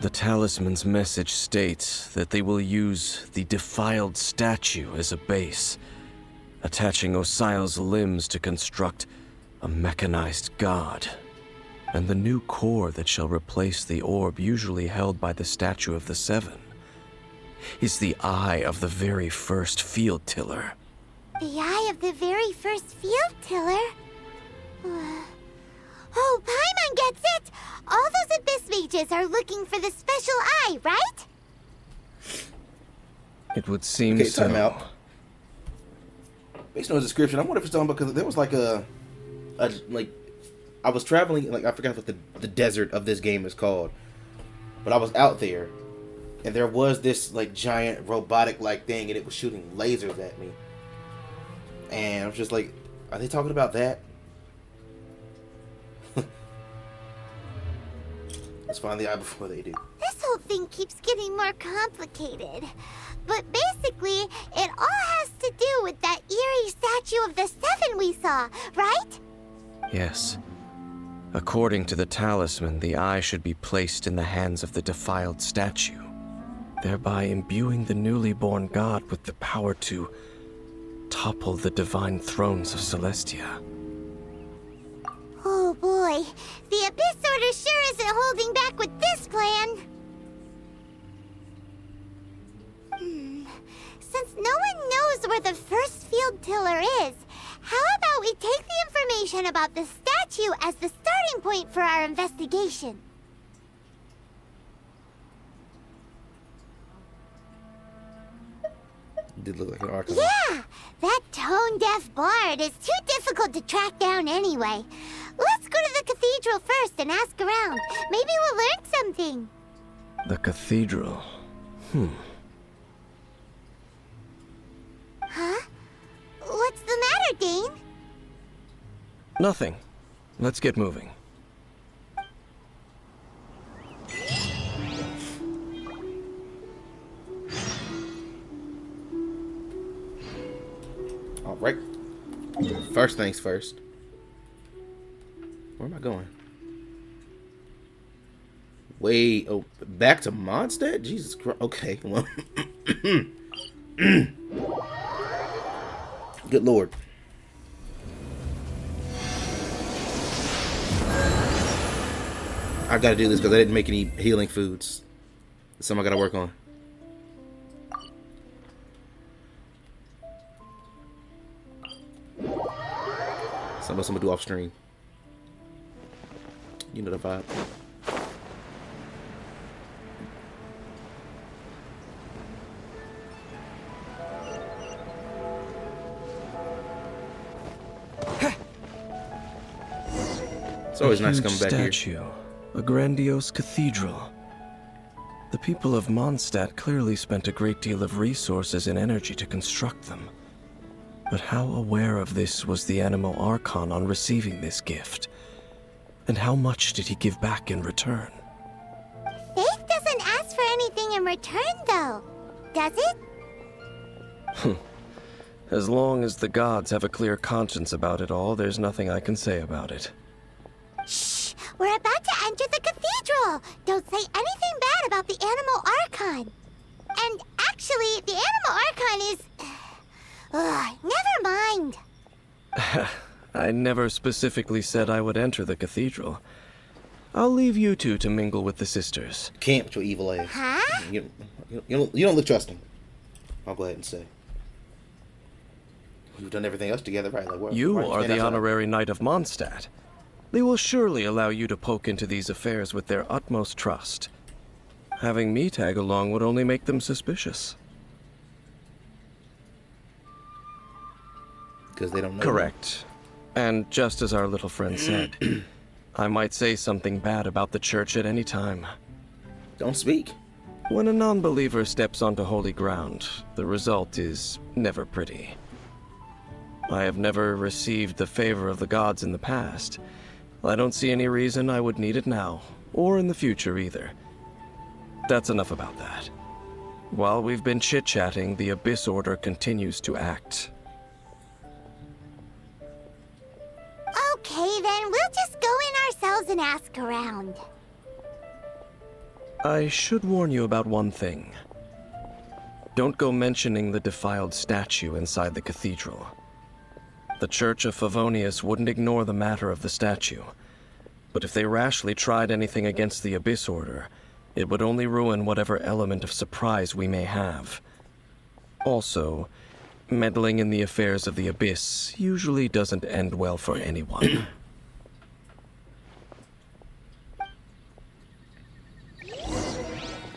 The talisman's message states that they will use the defiled statue as a base, attaching Osile's limbs to construct a mechanized god. And the new core that shall replace the orb usually held by the Statue of the Seven is the eye of the very first field tiller. The eye of the very first field tiller? Oh, Paimon gets it! All those Abyss mages are looking for the special eye, right? It would seem Okay, so. time out. Based on the description, I wonder if it's talking about, because there was like like, I was traveling, like, I forgot what the desert of this game is called, but I was out there, and there was this, like, giant robotic-like thing, and it was shooting lasers at me. And I was just like, are they talking about that? Let's find the eye before they do. This whole thing keeps getting more complicated. But basically, it all has to do with that eerie statue of the Seven we saw, right? Yes. According to the talisman, the eye should be placed in the hands of the defiled statue, thereby imbuing the newly born god with the power to topple the divine thrones of Celestia. Oh boy, the Abyss Order sure isn't holding back with this plan. Since no one knows where the first field tiller is, how about we take the information about the statue as the starting point for our investigation? Did look like an archive. Yeah! That tone-deaf bard is too difficult to track down anyway. Let's go to the cathedral first and ask around. Maybe we'll learn something. The cathedral. Huh? What's the matter, Dane? Nothing. Let's get moving. All right. First things first. Where am I going? Wait. Oh, back to Mondstadt? Jesus Christ. Okay. Well. Good Lord. I gotta do this because I didn't make any healing foods. That's something I gotta work on. Something else I'm gonna do off stream. You know the vibe. It's always nice coming back here. Statue, a grandiose cathedral. The people of Mondstadt clearly spent a great deal of resources and energy to construct them. But how aware of this was the Animo Archon on receiving this gift? And how much did he give back in return? Faith doesn't ask for anything in return, though. Does it? As long as the gods have a clear conscience about it all, there's nothing I can say about it. Shh! We're about to enter the cathedral! Don't say anything bad about the Animo Archon. And actually, the Animo Archon is... never mind. I never specifically said I would enter the cathedral. I'll leave you two to mingle with the sisters. Can't with your evil ass. Huh? You don't look trusting. I'll go ahead and say. We've done everything else together, right? Like, why You are are standing the outside? honorary knight of Mondstadt. They will surely allow you to poke into these affairs with their utmost trust. Having me tag along would only make them suspicious. Because they don't know. Correct. And just as our little friend said, I might say something bad about the church at any time. Don't speak. When a non-believer steps onto holy ground, the result is never pretty. I have never received the favor of the gods in the past. I don't see any reason I would need it now, or in the future either. That's enough about that. While we've been chit-chatting, the Abyss Order continues to act. Okay, then we'll just go in ourselves and ask around. I should warn you about one thing. Don't go mentioning the defiled statue inside the cathedral. The Church of Favonius wouldn't ignore the matter of the statue. But if they rashly tried anything against the Abyss Order, it would only ruin whatever element of surprise we may have. Also, meddling in the affairs of the Abyss usually doesn't end well for anyone.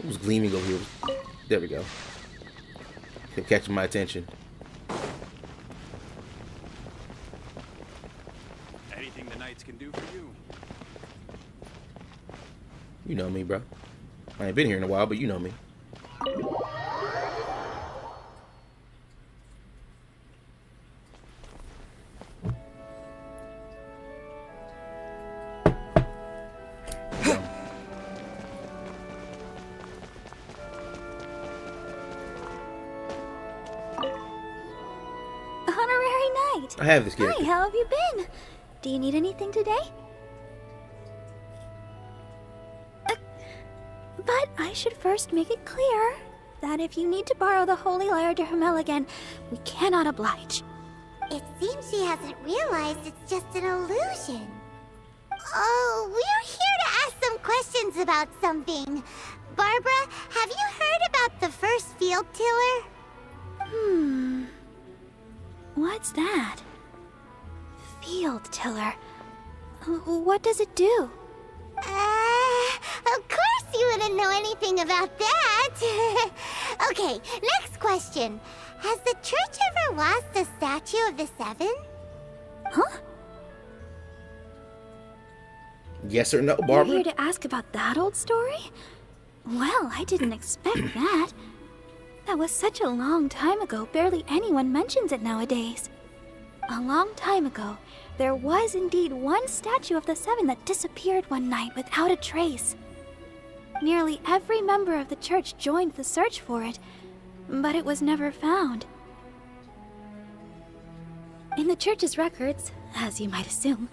It was gleaming over here. There we go. Kept catching my attention. Anything the knights can do for you. You know me, bro. I ain't been here in a while, but you know me. Honorary Knight. I have this character. Hi, how have you been? Do you need anything today? But I should first make it clear that if you need to borrow the Holy Lyre to Hermel again, we cannot oblige. It seems she hasn't realized it's just an illusion. Oh, we're here to ask some questions about something. Barbara, have you heard about the first field tiller? What's that? Field tiller. What does it do? Of course you wouldn't know anything about that. Okay, next question. Has the church ever lost a statue of the Seven? Huh? Yes or no, You're Barbara? here to ask about that old story? Well, I didn't expect that. That was such a long time ago, barely anyone mentions it nowadays. A long time ago, there was indeed one statue of the Seven that disappeared one night without a trace. Nearly every member of the church joined the search for it, but it was never found. In the church's records, as you might assume,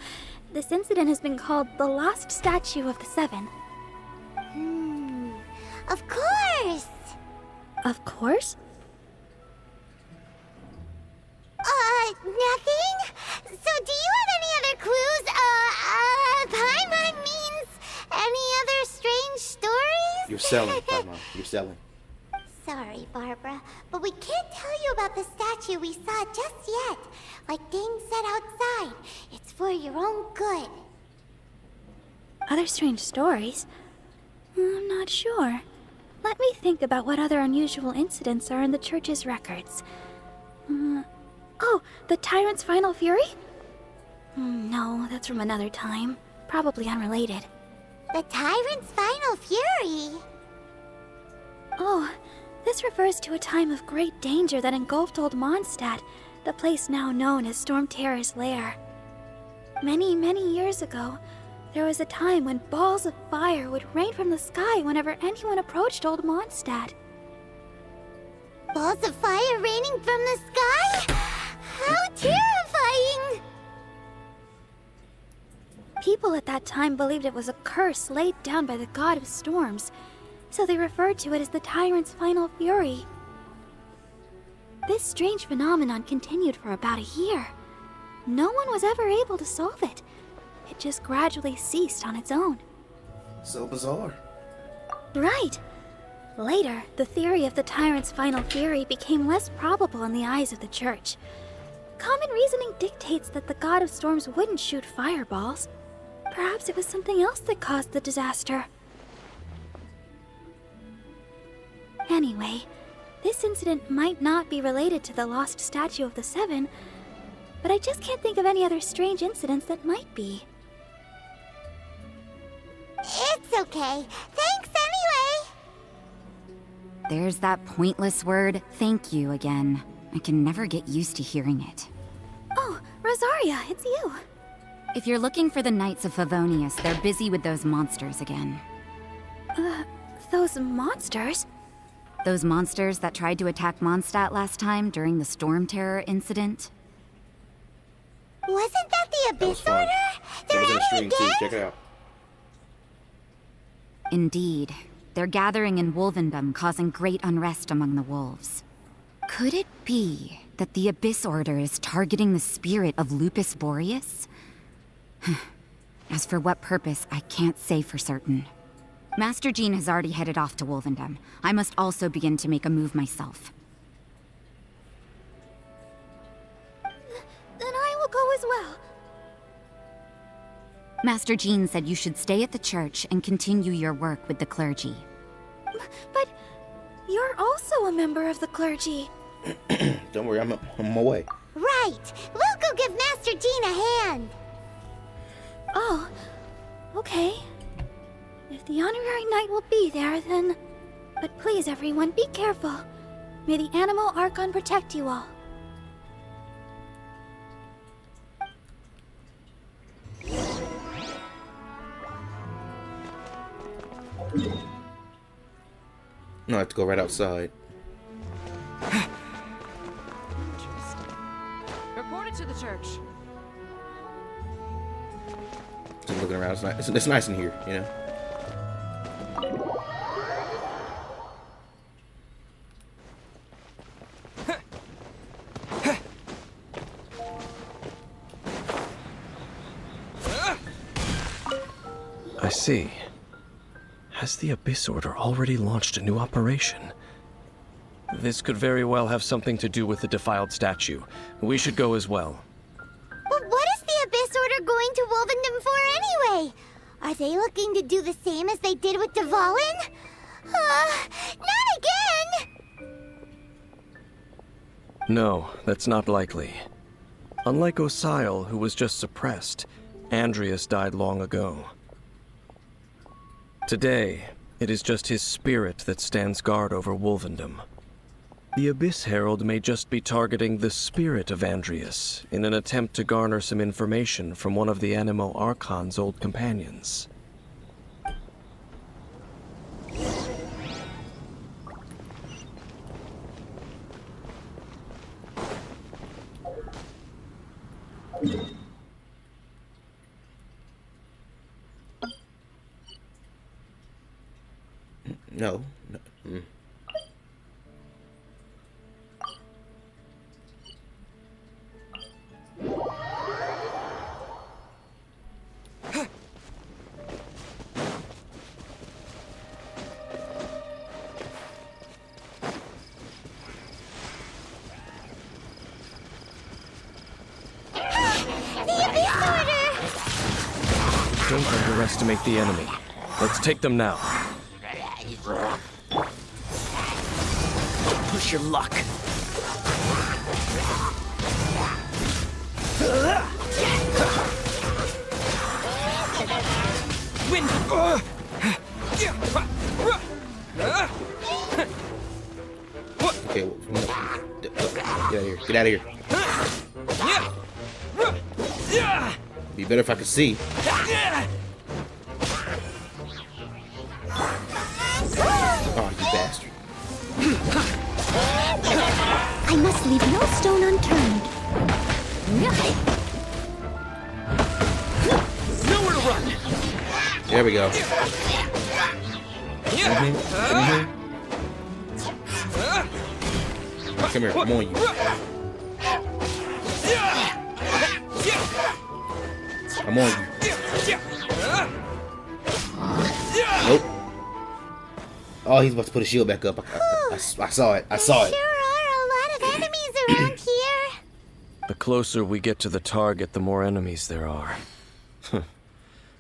this incident has been called the Lost Statue of the Seven. Of course! Of course? Nothing? So do you have any other clues? Paimon means any other strange stories? You're selling, Paimon. You're selling. Sorry, Barbara, but we can't tell you about the statue we saw just yet. Like Dane said outside, it's for your own good. Other strange stories? I'm not sure. Let me think about what other unusual incidents are in the church's records. Oh, the Tyrant's Final Fury? No, that's from another time. Probably unrelated. The Tyrant's Final Fury? Oh, this refers to a time of great danger that engulfed Old Mondstadt, the place now known as Storm Terror's lair. Many, many years ago, there was a time when balls of fire would rain from the sky whenever anyone approached Old Mondstadt. Balls of fire raining from the sky? How terrifying! People at that time believed it was a curse laid down by the god of storms, so they referred to it as the Tyrant's Final Fury. This strange phenomenon continued for about a year. No one was ever able to solve it. It just gradually ceased on its own. So bizarre. Right. Later, the theory of the Tyrant's Final Fury became less probable in the eyes of the church. Common reasoning dictates that the god of storms wouldn't shoot fireballs. Perhaps it was something else that caused the disaster. Anyway, this incident might not be related to the lost statue of the Seven, but I just can't think of any other strange incidents that might be. It's okay. Thanks anyway! There's that pointless word, thank you, again. I can never get used to hearing it. Oh, Rosaria, it's you. If you're looking for the Knights of Favonius, they're busy with those monsters again. Those monsters? Those monsters that tried to attack Mondstadt last time during the Storm Terror incident? Wasn't that the That was Abyss fun. Order? That They're was in a at it stream too. again? Check it out. Indeed. They're gathering in Wolvendom, causing great unrest among the wolves. Could it be that the Abyss Order is targeting the spirit of Lupus Boreas? As for what purpose, I can't say for certain. Master Jean has already headed off to Wolvendom. I must also begin to make a move myself. Then I will go as well. Master Jean said you should stay at the church and continue your work with the clergy. But you're also a member of the clergy. Don't worry, I'm on my way. Right. We'll go give Master Dean a hand. Oh, okay. If the honorary knight will be there, then... But please, everyone, be careful. May the animal Archon protect you all. No, I have to go right outside. Report it to the church. Just looking around, it's nice in here, you know. I see. Has the Abyss Order already launched a new operation? This could very well have something to do with the defiled statue. We should go as well. But what is the Abyss Order going to Wolvendom for anyway? Are they looking to do the same as they did with Dvalin? Not again! No, that's not likely. Unlike Osile, who was just suppressed, Andreas died long ago. Today, it is just his spirit that stands guard over Wolvendom. The Abyss Herald may just be targeting the spirit of Andreas in an attempt to garner some information from one of the Animo Archon's old companions. No. Don't underestimate the enemy. Let's take them now. Push your luck. Win. Okay, get out of here. Be better if I could see. Oh, you bastard. I must leave no stone unturned. Nowhere to run. There we go. Come here, I'm on you. I'm on you. Nope. Oh, he's about to put his shield back up. I saw it. I saw it. There are a lot of enemies around here. The closer we get to the target, the more enemies there are.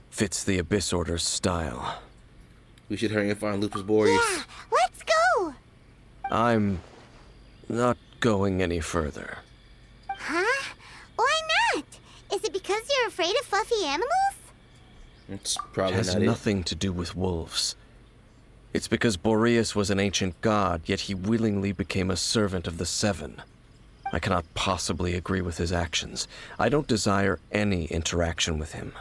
Fits the Abyss Order's style. We should hurry and find Lupus Boreas. Yeah, let's go. I'm not going any further. Huh? Why not? Is it because you're afraid of fluffy animals? It's It probably has not it. nothing to do with wolves. It's because Boreas was an ancient god, yet he willingly became a servant of the Seven. I cannot possibly agree with his actions. I don't desire any interaction with him.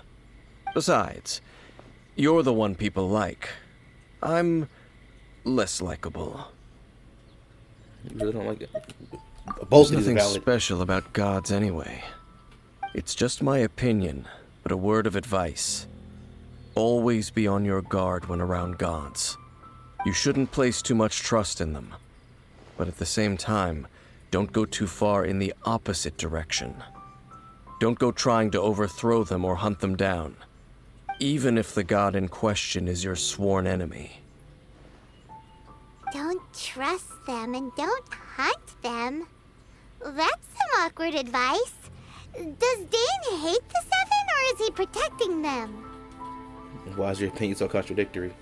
Besides, you're the one people like. I'm less likable. You really don't like it. Both of these are Nothing valid. special about gods anyway. It's just my opinion, but a word of advice. Always be on your guard when around gods. You shouldn't place too much trust in them. But at the same time, don't go too far in the opposite direction. Don't go trying to overthrow them or hunt them down, even if the god in question is your sworn enemy. Don't trust them and don't hunt them. That's some awkward advice. Does Dane hate the Seven, or is he protecting them? Why is your opinion so contradictory?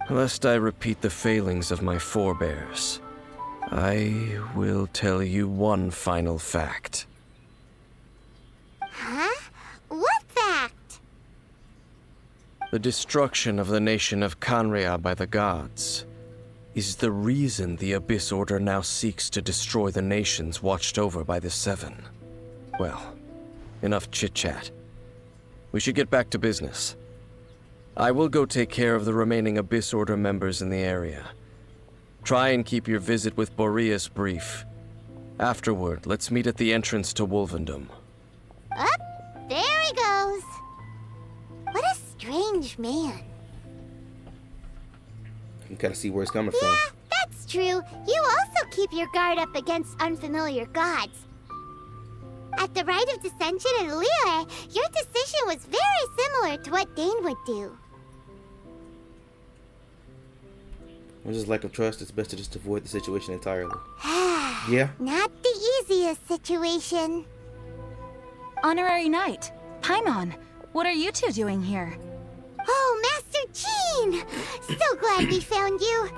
Lest I repeat the failings of my forebears, I will tell you one final fact. Huh? What fact? The destruction of the nation of Canrea by the gods is the reason the Abyss Order now seeks to destroy the nations watched over by the Seven. Well, enough chit-chat. We should get back to business. I will go take care of the remaining Abyss Order members in the area. Try and keep your visit with Boreas brief. Afterward, let's meet at the entrance to Wolvendom. Up, there he goes. What a strange man. You gotta see where it's coming Yeah, from. that's true. You also keep your guard up against unfamiliar gods. At the Rite of Dissension in Liyue, your decision was very similar to what Dane would do. When there's lack of trust, it's best to just avoid the situation entirely. Yeah? Not the easiest situation. Honorary Knight, Paimon, what are you two doing here? Oh, Master Jean! So glad we found you.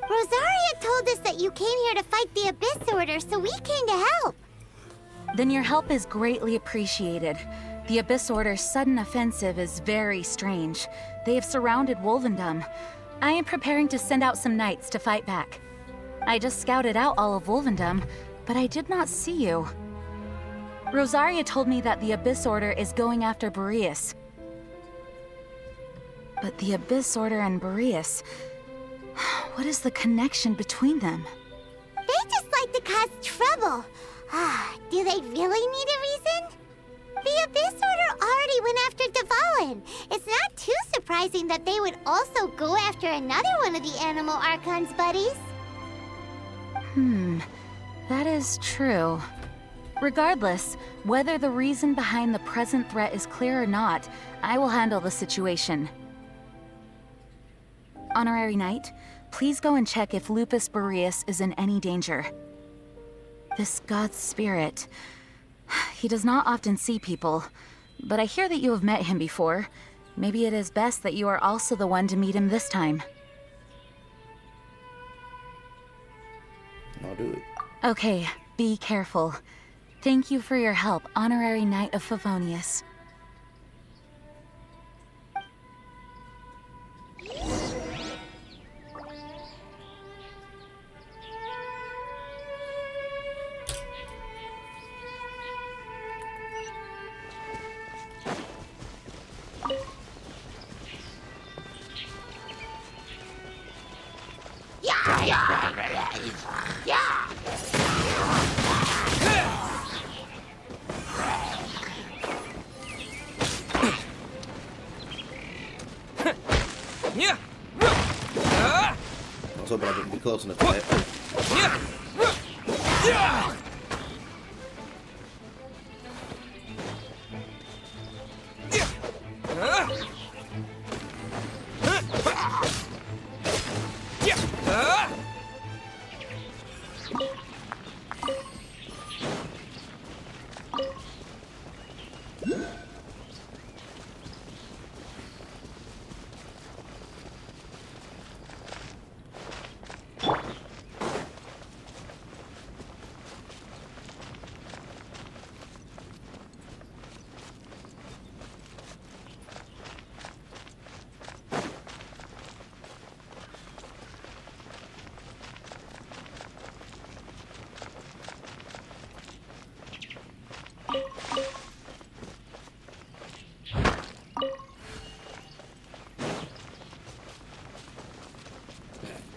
Rosaria told us that you came here to fight the Abyss Order, so we came to help. Then your help is greatly appreciated. The Abyss Order's sudden offensive is very strange. They have surrounded Wolvendom. I am preparing to send out some knights to fight back. I just scouted out all of Wolvendom, but I did not see you. Rosaria told me that the Abyss Order is going after Boreas. But the Abyss Order and Boreas... what is the connection between them? They just like to cause trouble. Do they really need a reason? The Abyss Order already went after Dvalin. It's not too surprising that they would also go after another one of the Animal Archon's buddies. That is true. Regardless, whether the reason behind the present threat is clear or not, I will handle the situation. Honorary Knight, please go and check if Lupus Boreas is in any danger. This god's spirit... he does not often see people, but I hear that you have met him before. Maybe it is best that you are also the one to meet him this time. I'll do it. Okay, be careful. Thank you for your help, Honorary Knight of Favonius. I was hoping I wouldn't be close enough to that.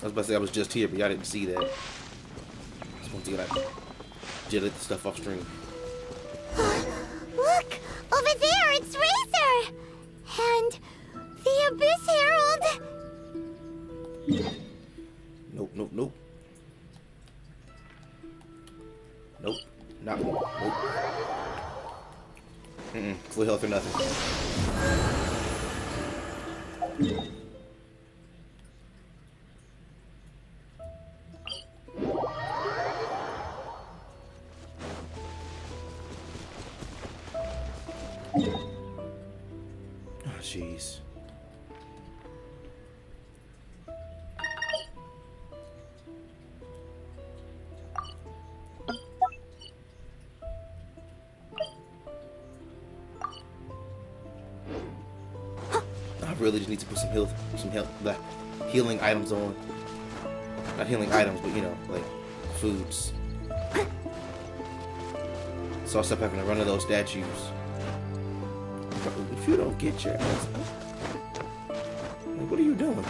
I was about to say I was just here, but y'all didn't see that. Just want to get out. Jill the stuff off stream. Look! Over there, it's Razor! And the Abyss Herald! Nope, nope, nope. Nope. Not nope. Full health or nothing. Oh, jeez. really just need to put some healing items on. Not healing items, but you know, like foods. So I'll stop having to run to those statues. If you don't get your ass up, like, what are you doing?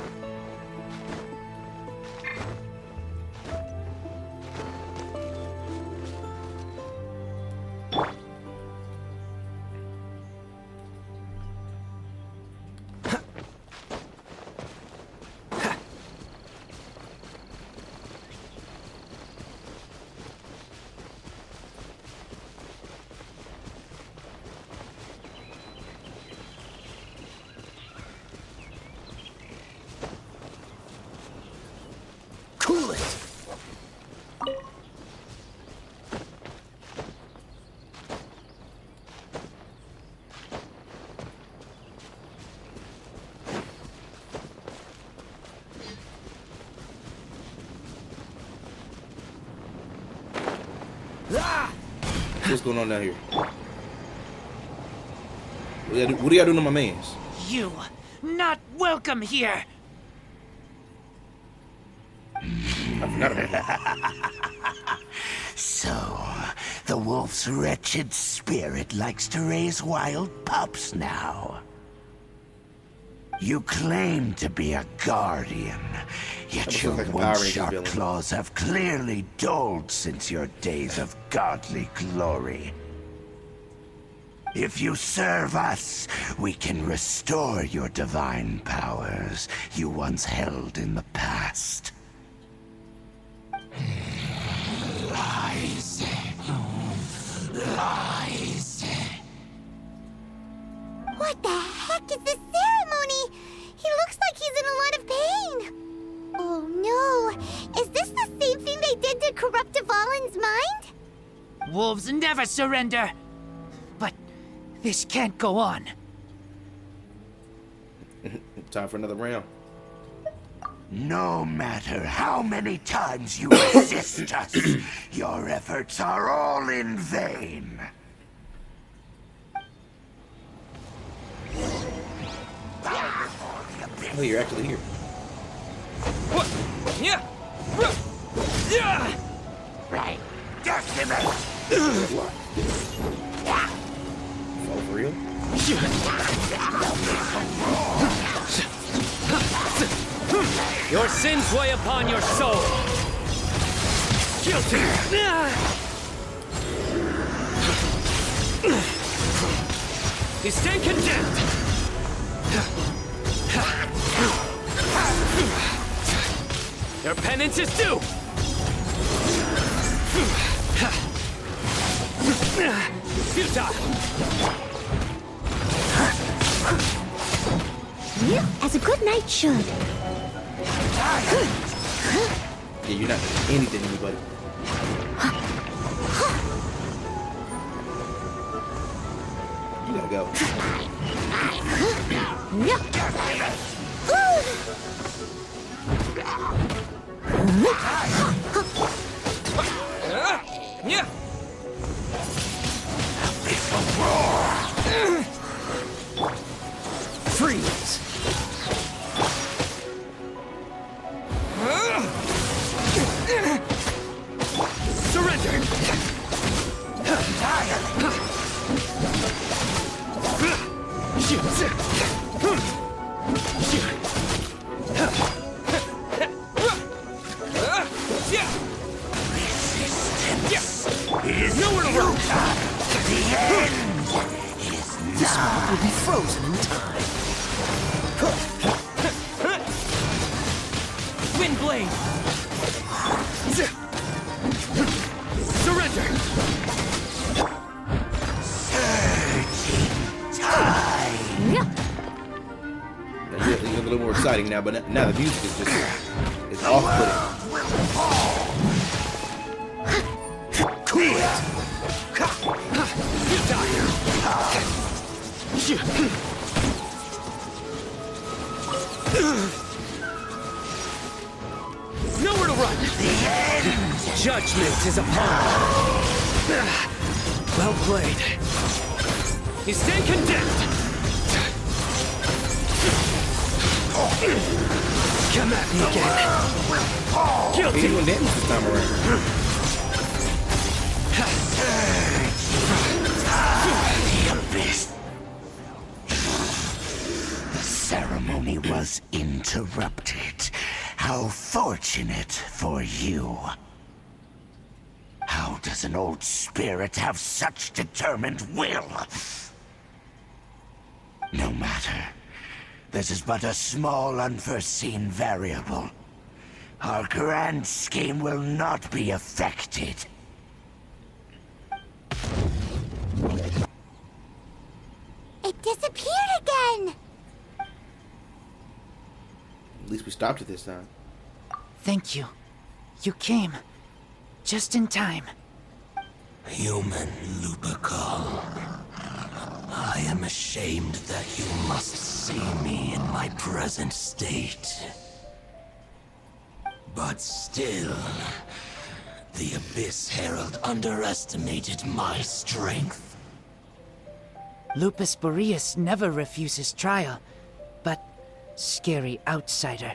Cool it! What's going on down here? What do y'all doing to my mans? You, not welcome here. I forgot about that. So, the wolf's wretched spirit likes to raise wild pups now. You claim to be a guardian, yet your like a Power Rangers one-shot villain. claws have clearly dulled since your days of godly glory. If you serve us, we can restore your divine powers you once held in the past. Lies. Lies. What the heck is this ceremony? He looks like he's in a lot of pain. Oh no, is this the same thing they did to corrupt Dvalin's mind? Wolves never surrender. But this can't go on. Time for another round. No matter how many times you resist us, your efforts are all in vain. Oh, you're actually here. What? Yeah. Yeah. Right. Decimate! What? Oh, for real? Your sins weigh upon your soul. Guilty. You stand condemned. Your penance is due. Futile. As a good knight should. Yeah, you're not doing anything, anybody. You gotta go. Yeah. Freeze. Surrender. Nowhere to run. The end is This one will be frozen in time. Wind blade. Surrender. It's a little more exciting now, but now the music is just it's off-putting. Cool it! Nowhere to run. Judgment is upon. Well played. You stand condemned. Come at me again. He doing damage this time around. The abyss. The ceremony was interrupted. How fortunate for you. How does an old spirit have such determined will? No matter. This is but a small unforeseen variable. Our grand scheme will not be affected. It disappeared again! At least we stopped it this time. Thank you. You came. Just in time. Human Lupercal. I am ashamed that you must see me in my present state. But still, the Abyss Herald underestimated my strength. Lupus Boreas never refuses trial, but scary outsider,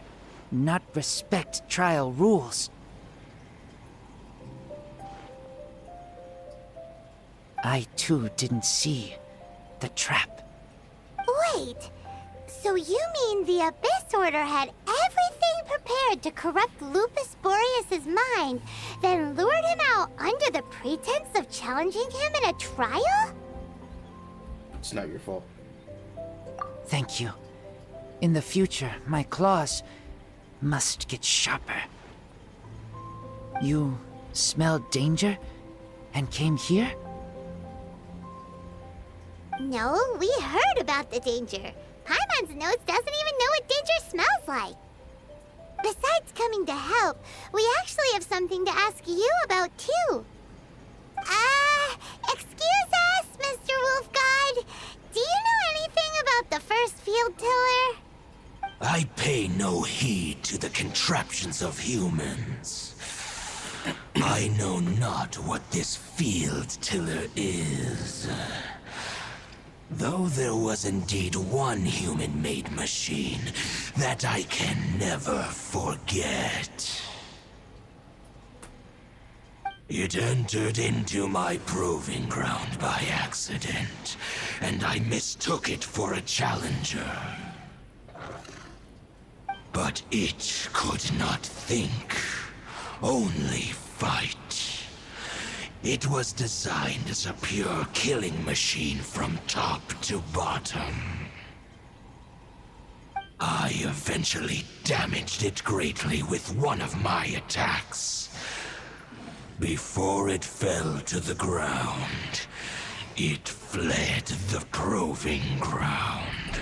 not respect trial rules. I too didn't see the trap. Wait, so you mean the Abyss Order had everything prepared to corrupt Lupus Boreas' mind, then lured him out under the pretense of challenging him in a trial? It's not your fault. Thank you. In the future, my claws must get sharper. You smelled danger and came here? No, we heard about the danger. Paimon's notes doesn't even know what danger smells like. Besides coming to help, we actually have something to ask you about too. Excuse us, Mr. Wolf God. Do you know anything about the first field tiller? I pay no heed to the contraptions of humans. I know not what this field tiller is. Though there was indeed one human-made machine that I can never forget. It entered into my proving ground by accident, and I mistook it for a challenger. But it could not think, only fight. It was designed as a pure killing machine from top to bottom. I eventually damaged it greatly with one of my attacks. Before it fell to the ground, it fled the proving ground.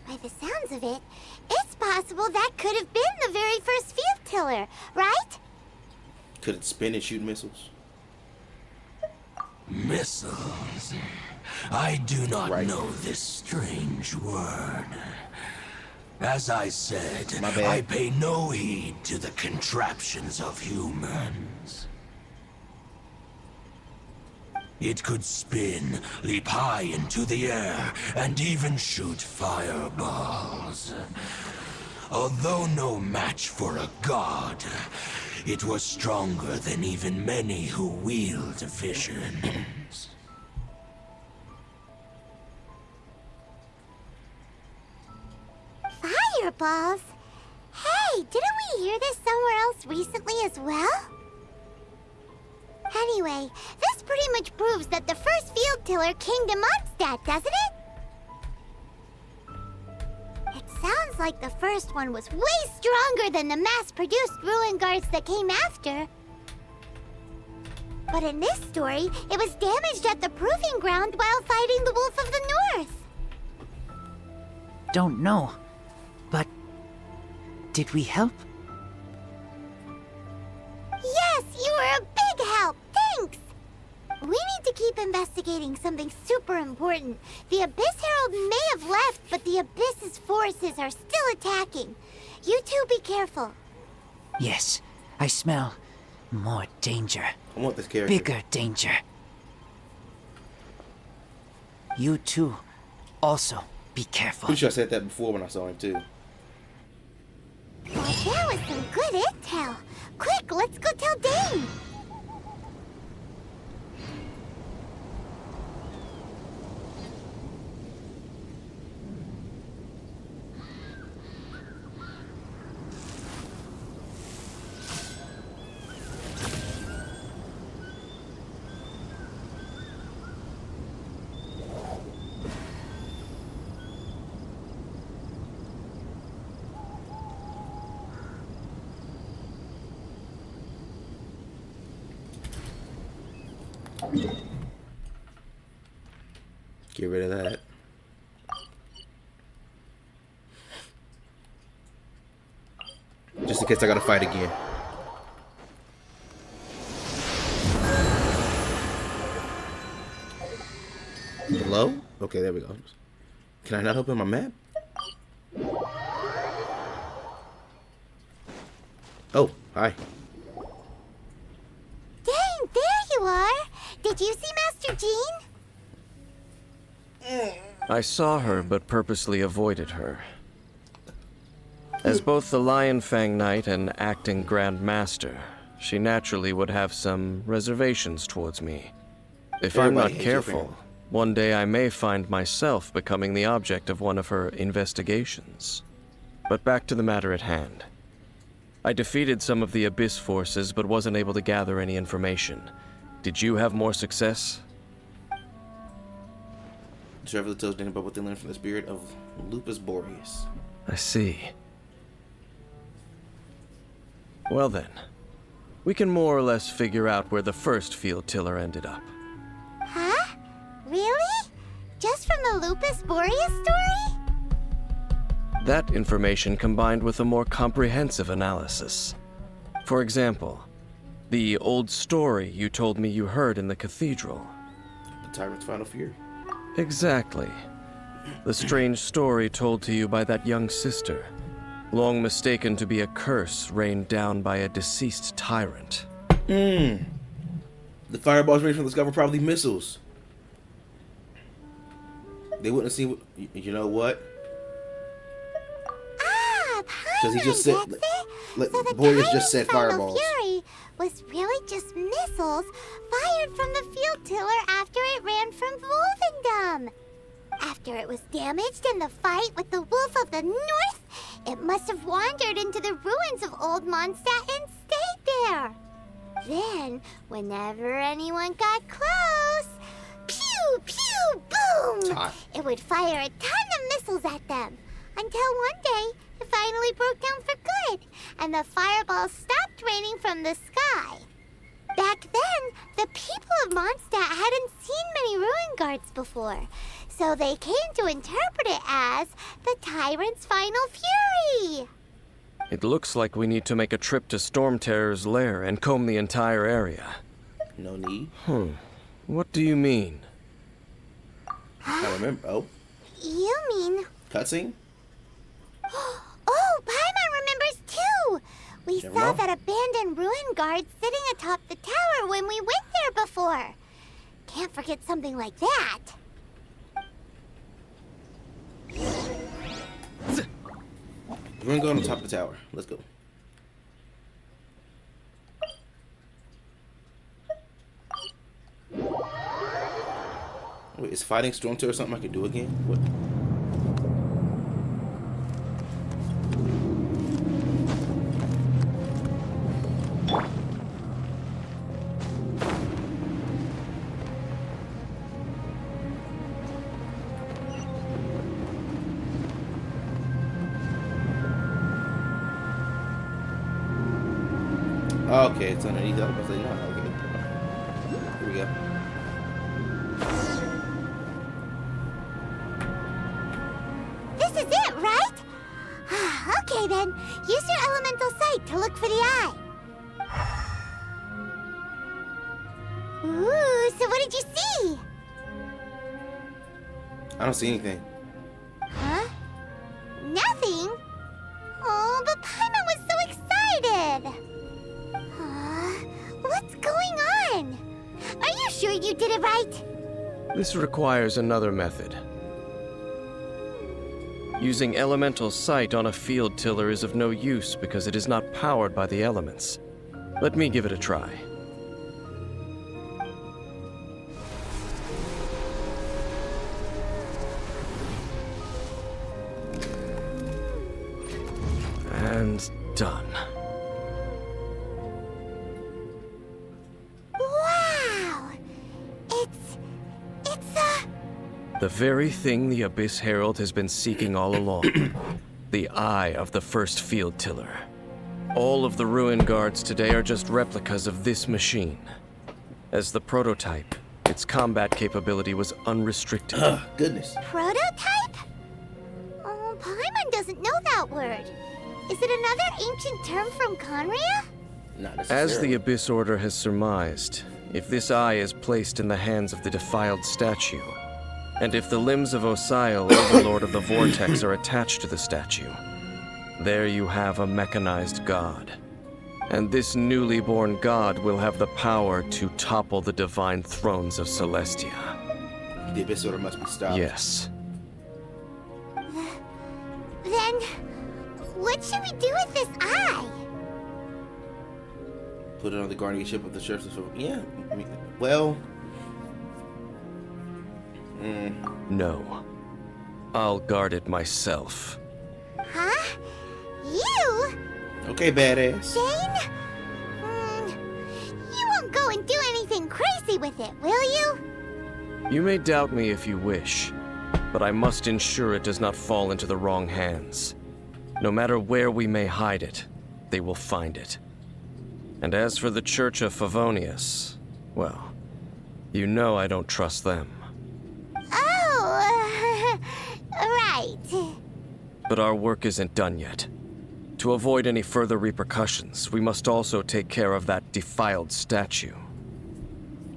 By the sounds of it, it's possible that could have been the very first field tiller, right? Could it spin and shoot missiles? Missiles? I do not Right. know this strange word. As I said, My bad. I pay no heed to the contraptions of humans. It could spin, leap high into the air, and even shoot fireballs. Although no match for a god, it was stronger than even many who wield visions. Fireballs? Hey, didn't we hear this somewhere else recently as well? Anyway, this pretty much proves that the first field tiller came to Mondstadt, doesn't it? It sounds like the first one was way stronger than the mass-produced ruin guards that came after. But in this story, it was damaged at the proving ground while fighting the Wolf of the North. Don't know. But did we help? Yes, you were a big help. Thanks. We need to keep investigating something super important. The Abyss Herald may have left, but the Abyss's forces are still attacking. You two be careful. Yes, I smell more danger. I want this character. Bigger danger. You too, also Be careful. Pretty sure I said that before when I saw him too. Well, that was some good intel. Quick, let's go tell Dane. Get rid of that. Just in case I gotta fight again. Hello? Okay, there we go. Can I not open my map? Oh, hi. Dane, there you are. Did you see Master Jean? I saw her, but purposely avoided her. As both the Lion Fang Knight and acting Grand Master, she naturally would have some reservations towards me. If I'm not Everybody hates your careful, family. one day I may find myself becoming the object of one of her investigations. But back to the matter at hand. I defeated some of the Abyss forces, but wasn't able to gather any information. Did you have more success? Trevor tells Dane about what they learned from the spirit of Lupus Boreas. I see. Well then, we can more or less figure out where the first field tiller ended up. Huh? Really? Just from the Lupus Boreas story? That information combined with a more comprehensive analysis. For example, the old story you told me you heard in the cathedral. The Tyrant's Final Fury. Exactly. The strange story told to you by that young sister, long mistaken to be a curse rained down by a deceased tyrant. The fireballs ranged from the sky were probably missiles. They wouldn't have seen what... You know what? Ah, Because he just said... that's it? So the Boreas just Tyrant's said Final fireballs. Fury was really just missiles fired from the field tiller after it ran from Wolvendom. After it was damaged in the fight with the Wolf of the North, it must have wandered into the ruins of Old Mondstadt and stayed there. Then, whenever anyone got close, pew, pew, boom, Hot. it would fire a ton of missiles at them. Until one day, it finally broke down for good, and the fireballs stopped raining from the sky. Back then, the people of Mondstadt hadn't seen many ruin guards before, so they came to interpret it as the Tyrant's Final Fury. It looks like we need to make a trip to Storm Terror's lair and comb the entire area. No need. What do you mean? I remember. Oh, You mean... cutscene? Oh, Paimon remembers too! We Never saw know. that abandoned ruin guard sitting atop the tower when we went there before. Can't forget something like that. We're gonna go on the top of the tower. Let's go. Wait, is fighting Storm Terror something I can do again? What? Okay, it's underneath. I was about to say, no, okay. Here we go. This is it, right? Okay then, use your elemental sight to look for the eye. Ooh, so what did you see? I don't see anything. Huh? Nothing? Oh, but Paimon was so excited. What's going on? Are you sure you did it right? This requires another method. Using elemental sight on a field tiller is of no use because it is not powered by the elements. Let me give it a try. And done. Wow! The very thing the Abyss Herald has been seeking all along. The eye of the first field tiller. All of the ruin guards today are just replicas of this machine. As the prototype, its combat capability was unrestricted. Goodness. Prototype? Oh, Paimon doesn't know that word. Is it another ancient term from Conria? Not necessarily. As the Abyss Order has surmised, if this eye is placed in the hands of the defiled statue, and if the limbs of Osial, Overlord of the Vortex, are attached to the statue, there you have a mechanized god. And this newly born god will have the power to topple the divine thrones of Celestia. The Abyss Order must be stopped. Yes. Then, what should we do with this eye? Put it on the guardianship of the Church of... Yeah, I mean, well... No. I'll guard it myself. Huh? You? Okay, badass. Dane? You won't go and do anything crazy with it, will you? You may doubt me if you wish, but I must ensure it does not fall into the wrong hands. No matter where we may hide it, they will find it. And as for the Church of Favonius, well, you know I don't trust them. Oh, right. But our work isn't done yet. To avoid any further repercussions, we must also take care of that defiled statue.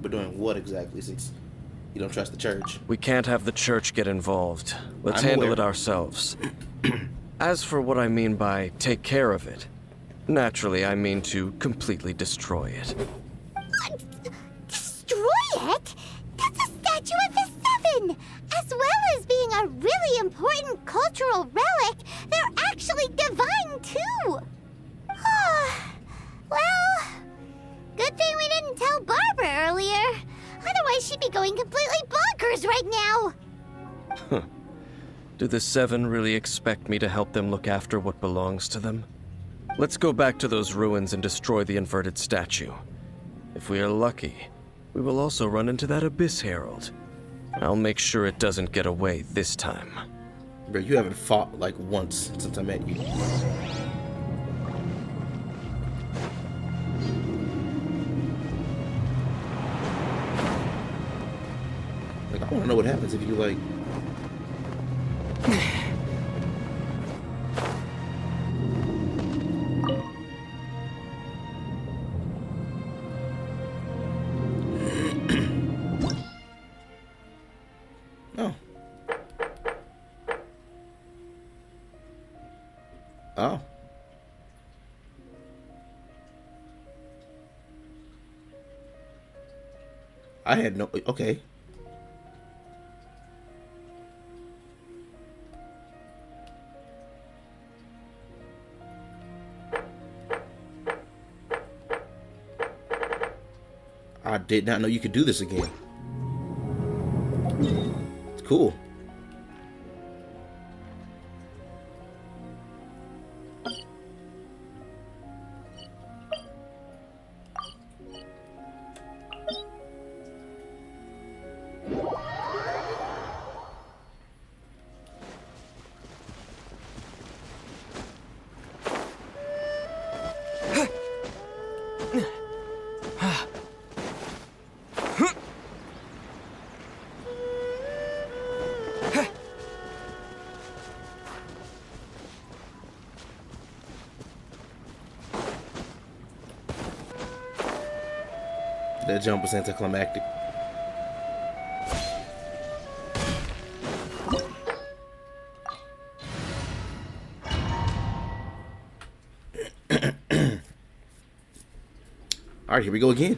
But doing what exactly, since you don't trust the Church? We can't have the Church get involved. Let's I'm handle aware. it ourselves. As for what I mean by take care of it, naturally I mean to completely destroy it. Destroy it? That's a statue of the Seven! As well as being a really important cultural relic, they're actually divine too! Well, good thing we didn't tell Barbara earlier. Otherwise she'd be going completely bonkers right now! Do the Seven really expect me to help them look after what belongs to them? Let's go back to those ruins and destroy the inverted statue. If we are lucky, we will also run into that Abyss Herald. I'll make sure it doesn't get away this time. Bro, you haven't fought like once since I met you. Like, I want to know what happens if you like... Oh. Oh. I had no... Okay. I did not know you could do this again. It's cool. That jump was anticlimactic. Alright, here we go again.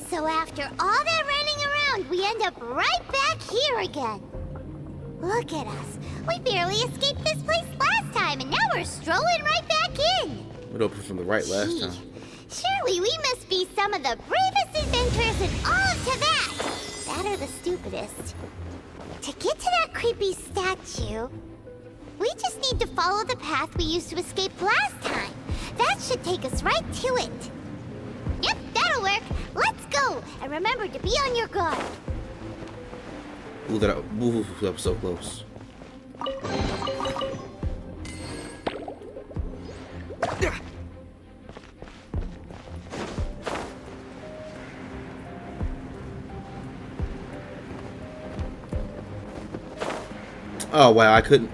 So after all that running around, we end up right back here again. Look at us. We barely escaped this place last time, and now we're strolling right back in. It opened from the right last Gee, time. surely we must be some of the bravest adventurers in all of Tibet. That or the stupidest. To get to that creepy statue, we just need to follow the path we used to escape last time. That should take us right to it. Yep, that'll work. Let's go. And remember to be on your guard. Ooh, that was so close. Oh wow, I couldn't.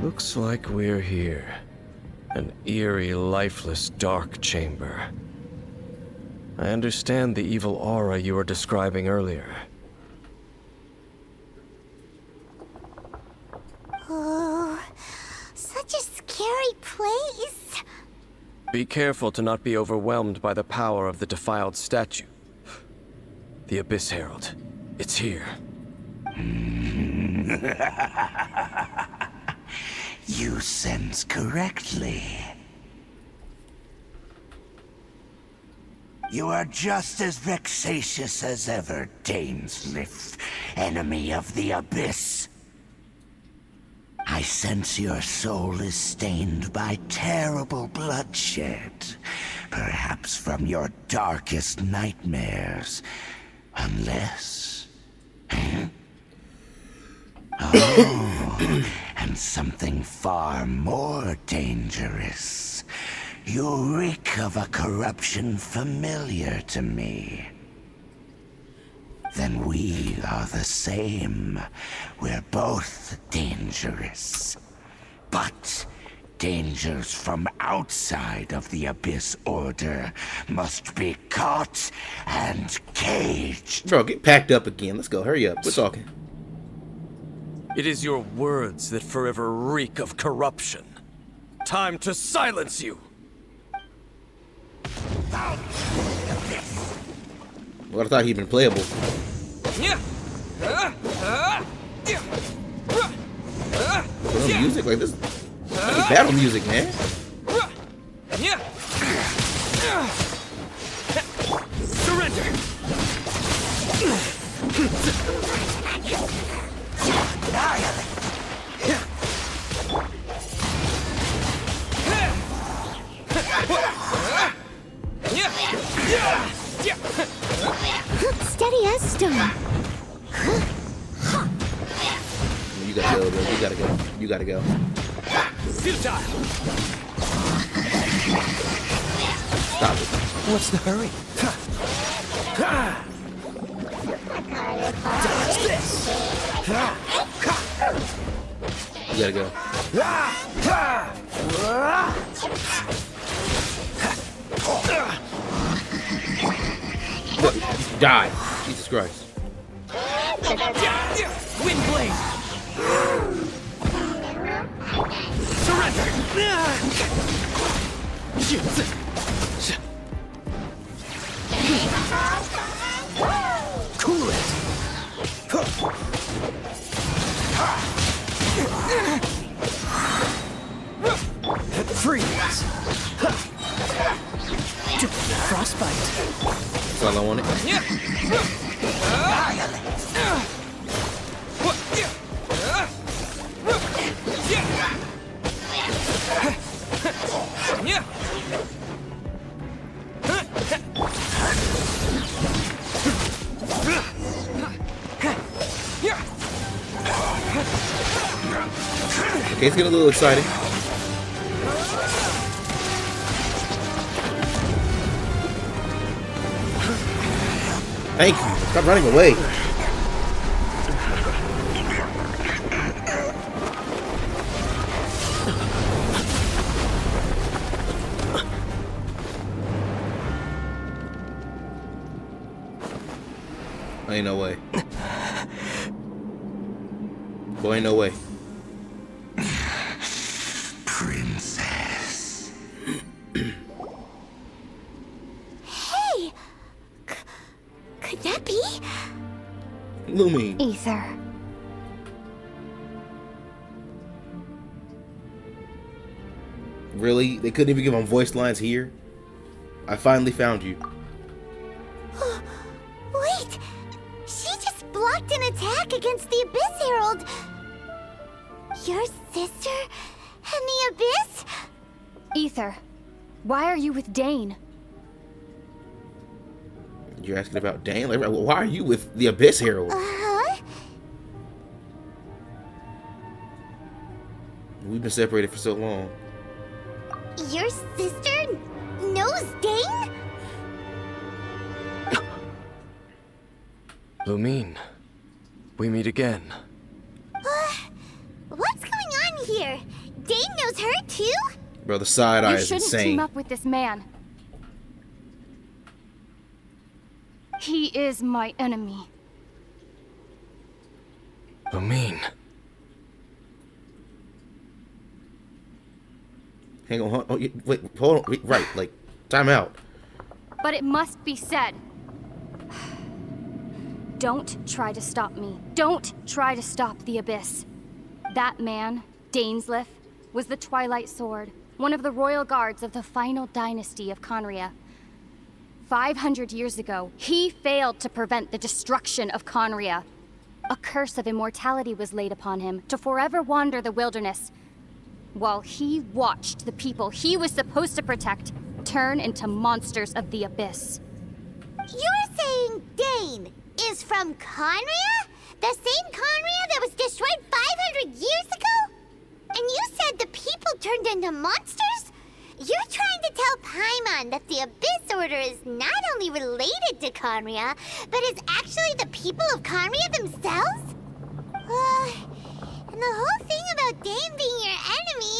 Looks like we're here. An eerie, lifeless, dark chamber. I understand the evil aura you were describing earlier. Oh, such a scary place. Be careful to not be overwhelmed by the power of the defiled statue. The Abyss Herald. It's here. You sense correctly. You are just as vexatious as ever, Dainsleif, enemy of the Abyss. I sense your soul is stained by terrible bloodshed, perhaps from your darkest nightmares, unless... Oh, and something far more dangerous. You reek of a corruption familiar to me. Then we are the same. We're both dangerous. But dangers from outside of the Abyss Order must be caught and caged. Bro, get packed up again. Let's go. Hurry up. We're talking. It is your words that forever reek of corruption. Time to silence you! Well, I thought he'd been playable. Well, music like this. Like battle music, man. Surrender! Steady as stone. You gotta go, bro. You gotta go. You gotta go. Futile! Stop it. What's the hurry? Dodge this! You gotta go. Die. Jesus Christ. Wind blade! Surrender! Cool it! Freeze! Frostbite! That's all I wanted. Okay, it's getting a little exciting. Thank you. Stop running away. Ain't no way. Boy, ain't no way. Princess. Hey! Could that be? Lumine. Ether. Really? They couldn't even give him voice lines here? I finally found you. Wait! She just blocked an attack against the Abyss Herald! Your sister and the Abyss? Ether. Why are you with Dane? You're asking about Dane? Like, why are you with the Abyss Herald? Uh-huh. We've been separated for so long. Your sister knows Dane? Lumine, we meet again. What's going on here? Dane knows her too? Bro, the side eye You is shouldn't insane. team up with this man. He is my enemy. Lumine. Hang on, wait, hold on, right, like, time out. But it must be said. Don't try to stop me. Don't try to stop the Abyss. That man, Dainsleif, was the Twilight Sword, one of the royal guards of the final dynasty of Conria. 500 years ago, he failed to prevent the destruction of Conria. A curse of immortality was laid upon him to forever wander the wilderness, while he watched the people he was supposed to protect turn into monsters of the Abyss. You're saying Dane is from Conria? The same Conria that was destroyed 500 years ago? And you said the people turned into monsters? You're trying to tell Paimon that the Abyss Order is not only related to Conria, but is actually the people of Conria themselves? And the whole thing about Dane being your enemy...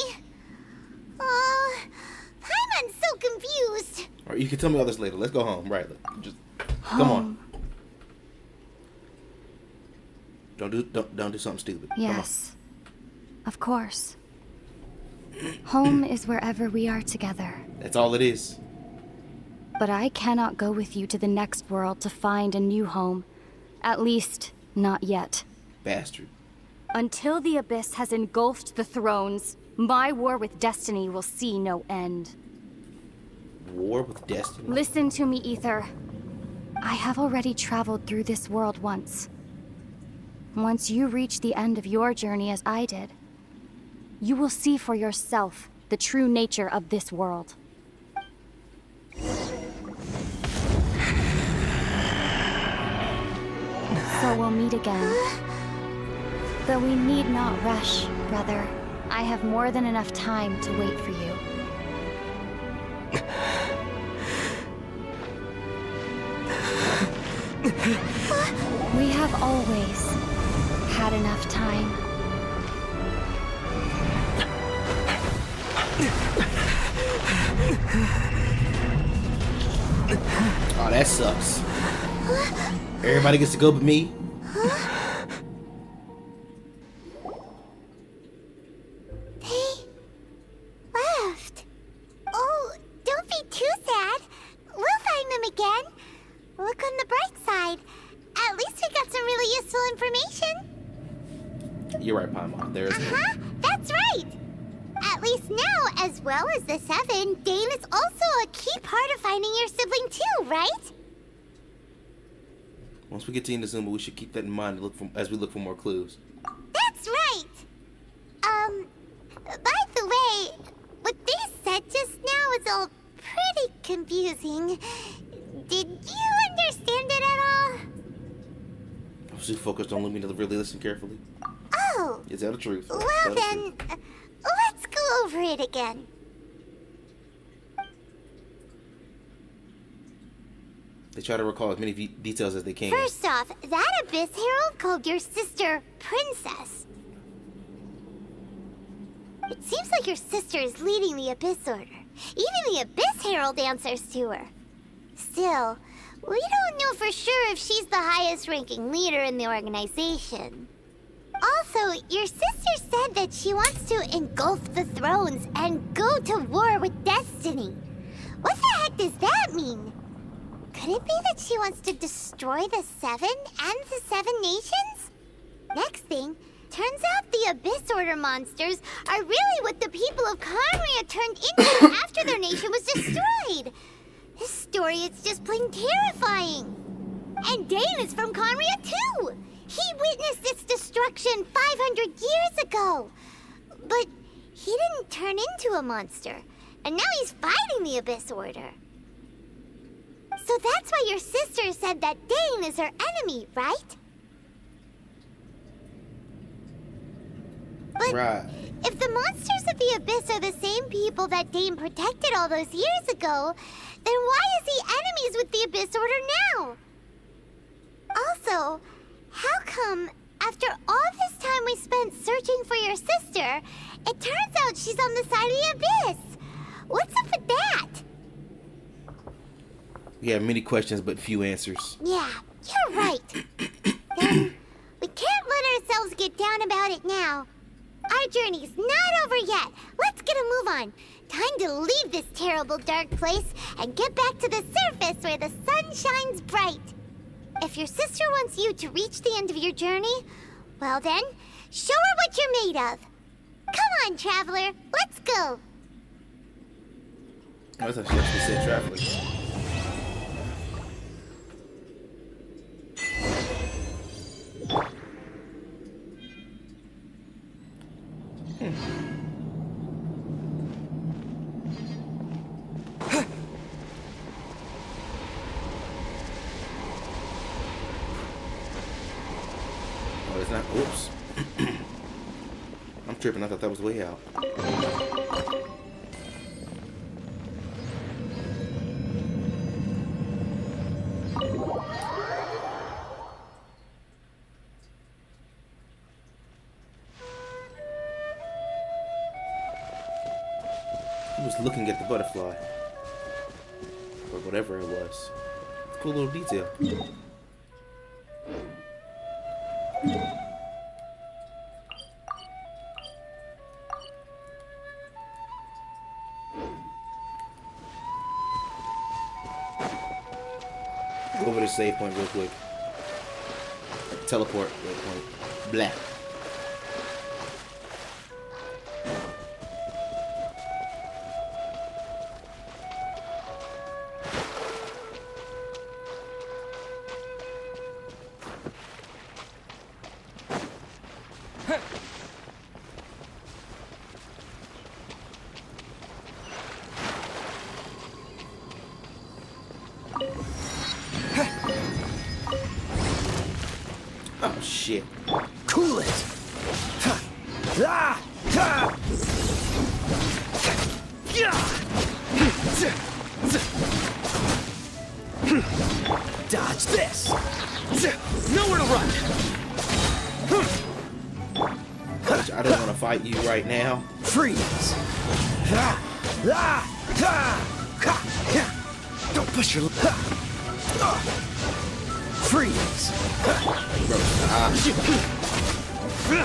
Paimon's so confused. All right, you can tell me all this later. Let's go home, right? Just come on. Don't do something stupid. Yes, of course. Home is wherever we are together. That's all it is. But I cannot go with you to the next world to find a new home. At least, not yet. Bastard. Until the Abyss has engulfed the thrones, my war with destiny will see no end. War with destiny. Listen to me, Ether. I have already traveled through this world once. Once you reach the end of your journey as I did, you will see for yourself the true nature of this world. So we'll meet again. Though we need not rush, brother. I have more than enough time to wait for you. We have always had enough time. Oh, that sucks. Everybody gets to go but me. They left. Oh, don't be too sad. We'll find them again. Look on the bright side. At least we got some really useful information. You're right, Paimon. There's Uh-huh, that's right. At least now, as well as the Seven, Dane is also a key part of finding your sibling too, right? Once we get to Inazuma, we should keep that in mind as we look for more clues. That's right. By the way, what they said just now is all pretty confusing. Did you understand it at all? I was too focused on Lumina to really listen carefully. Oh. Is that the truth? Well Tell the then, truth. let's go over it again. They try to recall as many details as they can. First off, that Abyss Herald called your sister Princess. It seems like your sister is leading the Abyss Order. Even the Abyss Herald answers to her. Still, We don't know for sure if she's the highest ranking leader in the organization. Also, your sister said that she wants to engulf the thrones and go to war with Destiny. What the heck does that mean? Could it be that she wants to destroy the Seven and the Seven Nations? Next thing, turns out the Abyss Order monsters are really what the people of Conria turned into after their nation was destroyed. This story is just plain terrifying. And Dane is from Conria too. He witnessed its destruction 500 years ago. But he didn't turn into a monster. And now he's fighting the Abyss Order. So that's why your sister said that Dane is her enemy, right? But Right. if the monsters of the Abyss are the same people that Dane protected all those years ago, then why is he enemies with the Abyss Order now? Also, how come, after all this time we spent searching for your sister, it turns out she's on the side of the Abyss? What's up with that? We have many questions but few answers. Yeah, you're right. Then, we can't let ourselves get down about it now. Our journey's not over yet. Let's get a move on. Time to leave this terrible dark place and get back to the surface where the sun shines bright. If your sister wants you to reach the end of your journey, well then, show her what you're made of. Come on, traveler, let's go. I thought she actually said traveling. Oh, it's not. Oops. I'm tripping. I thought that was way out. He was looking at the butterfly. Or whatever it was. Cool little detail. Go over to save point real quick. Teleport real quick. Blah. Oh shit. Cool it! Dodge this! Nowhere to run! I don't want to fight you right now. Freeze! Don't push your... Freeze! Bro,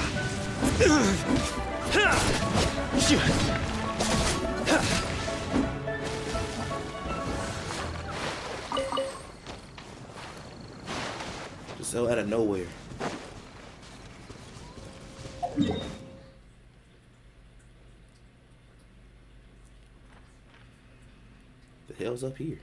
just so out of nowhere. The hell's up here?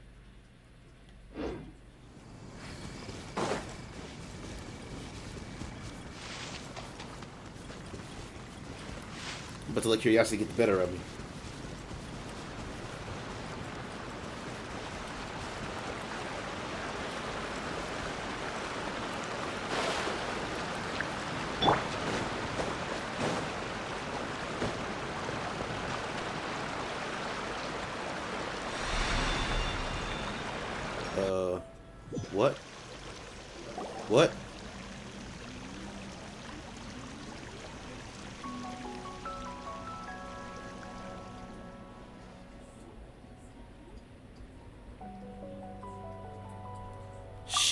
But to let curiosity get the better of me. What? What?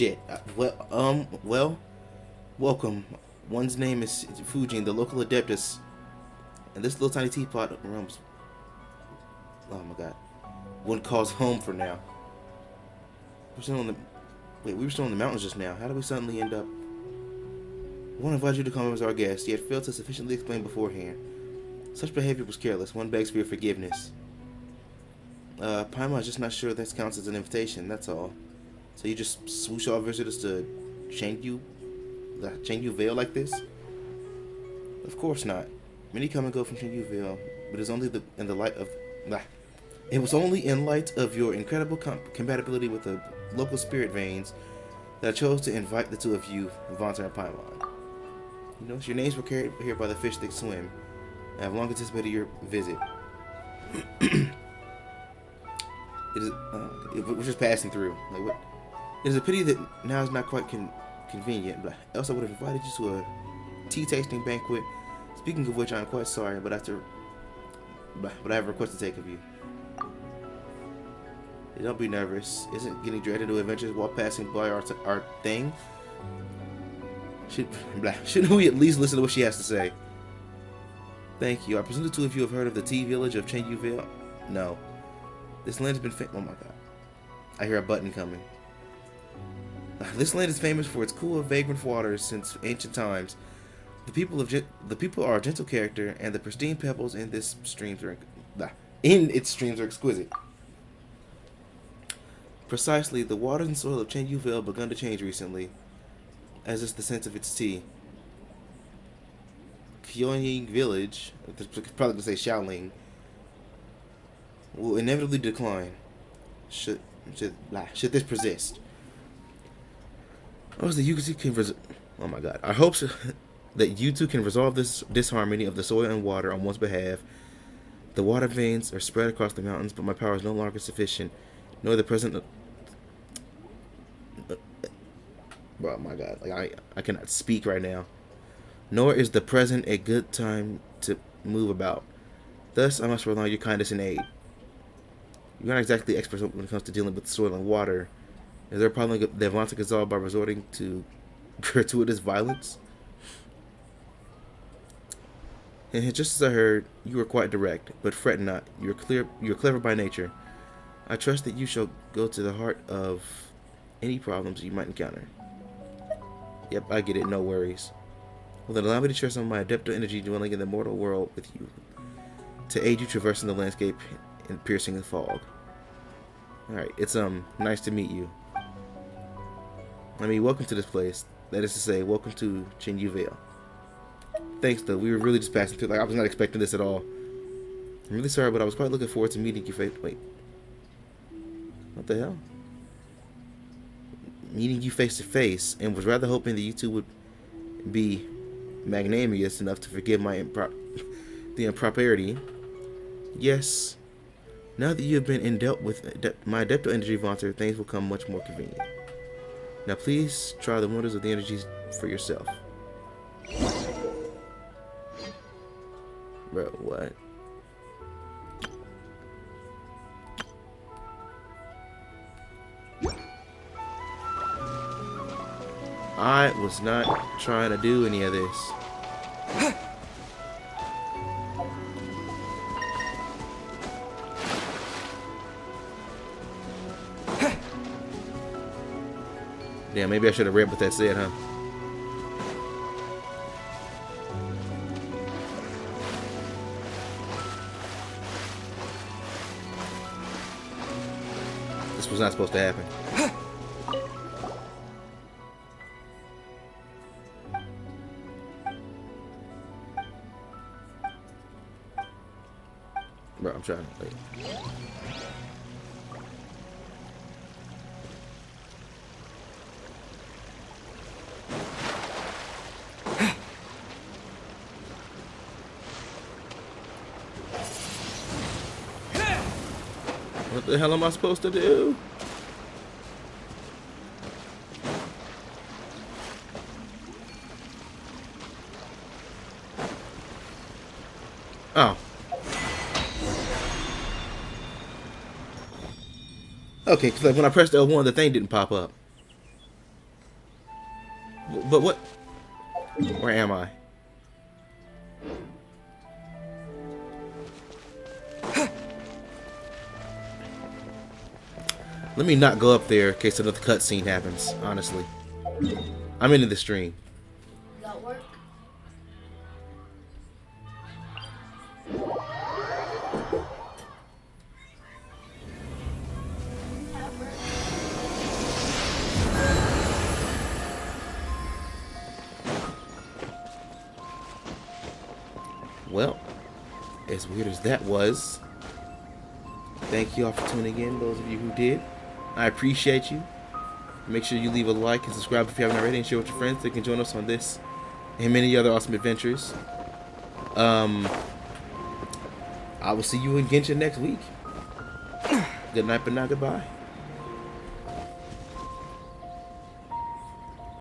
shit. Well, welcome. One's name is Fujin, the local adeptus. And this little tiny teapot room's... Oh my god. One calls home for now. We're still on the... Wait, we were still in the mountains just now. How did we suddenly end up... I want to invite you to come as our guest, yet failed to sufficiently explain beforehand. Such behavior was careless. One begs for your forgiveness. Paimon's just not sure that counts as an invitation, that's all. So you just swoosh all visitors to Chengyu Vale like this? Of course not. Many come and go from Chengyu Vale, but it's only in the light of... It was only in light of your incredible compatibility with the local spirit veins that I chose to invite the two of you, Vonta and Paimon. You know, your names were carried here by the fish that swim. I have long anticipated your visit. We're just passing through. Like, what? It is a pity that now is not quite convenient, but else I would have invited you to a tea tasting banquet. Speaking of which, I am quite sorry, but I have a request to take of you. Don't be nervous. Isn't getting dragged into adventures while passing by our thing? Shouldn't we at least listen to what she has to say? Thank you. I presume the two of you have heard of the tea village of Chengyu Vale? No. This land has been oh my god. I hear a button coming. This land is famous for its cool, vagrant waters since ancient times. The people are a gentle character, and the pristine pebbles in its streams are exquisite. Precisely, the waters and soil of Chengyu Vale have begun to change recently, as is the sense of its tea. Qionying Village, probably to say Shaoling, will inevitably decline. Should this persist? Oh my god. I hope that you two can resolve this disharmony of the soil and water on one's behalf. The water veins are spread across the mountains, but my power is no longer sufficient, nor the present... Oh my god, like I cannot speak right now. Nor is the present a good time to move about. Thus, I must rely on your kindness and aid. You're not exactly experts when it comes to dealing with soil and water. Is there a problem that Vonta can solve by resorting to gratuitous violence? And just as I heard, you are quite direct, but fret not. You're clever by nature. I trust that you shall go to the heart of any problems you might encounter. Yep, I get it, no worries. Well then, allow me to share some of my adepto energy dwelling in the mortal world with you, to aid you traversing the landscape and piercing the fog. Alright, it's nice to meet you. I mean, welcome to this place. That is to say, welcome to Chengyu Vale. Thanks though, we were really just passing through. Like, I was not expecting this at all. I'm really sorry, but I was quite looking forward to meeting you Wait. What the hell? Meeting you face to face, and was rather hoping that you two would be magnanimous enough to forgive my the impropriety. Yes. Now that you have been indelt with my adepto energy, Vonta, things will come much more convenient. Now please try the wonders of the energies for yourself. Bro, what? I was not trying to do any of this. Damn, maybe I should have read what that said, huh? This was not supposed to happen. Bro, I'm trying to wait. What the hell am I supposed to do? Oh. Okay, because like when I pressed L1, the thing didn't pop up. But what? Where am I? Let me not go up there in case another cutscene happens, honestly. I'm into the stream. That work? Well, as weird as that was, thank you all for tuning in, those of you who did. I appreciate you. Make sure you leave a like and subscribe if you haven't already, and share with your friends. They can join us on this and many other awesome adventures. I will see you in Genshin next week. Good night, but not goodbye.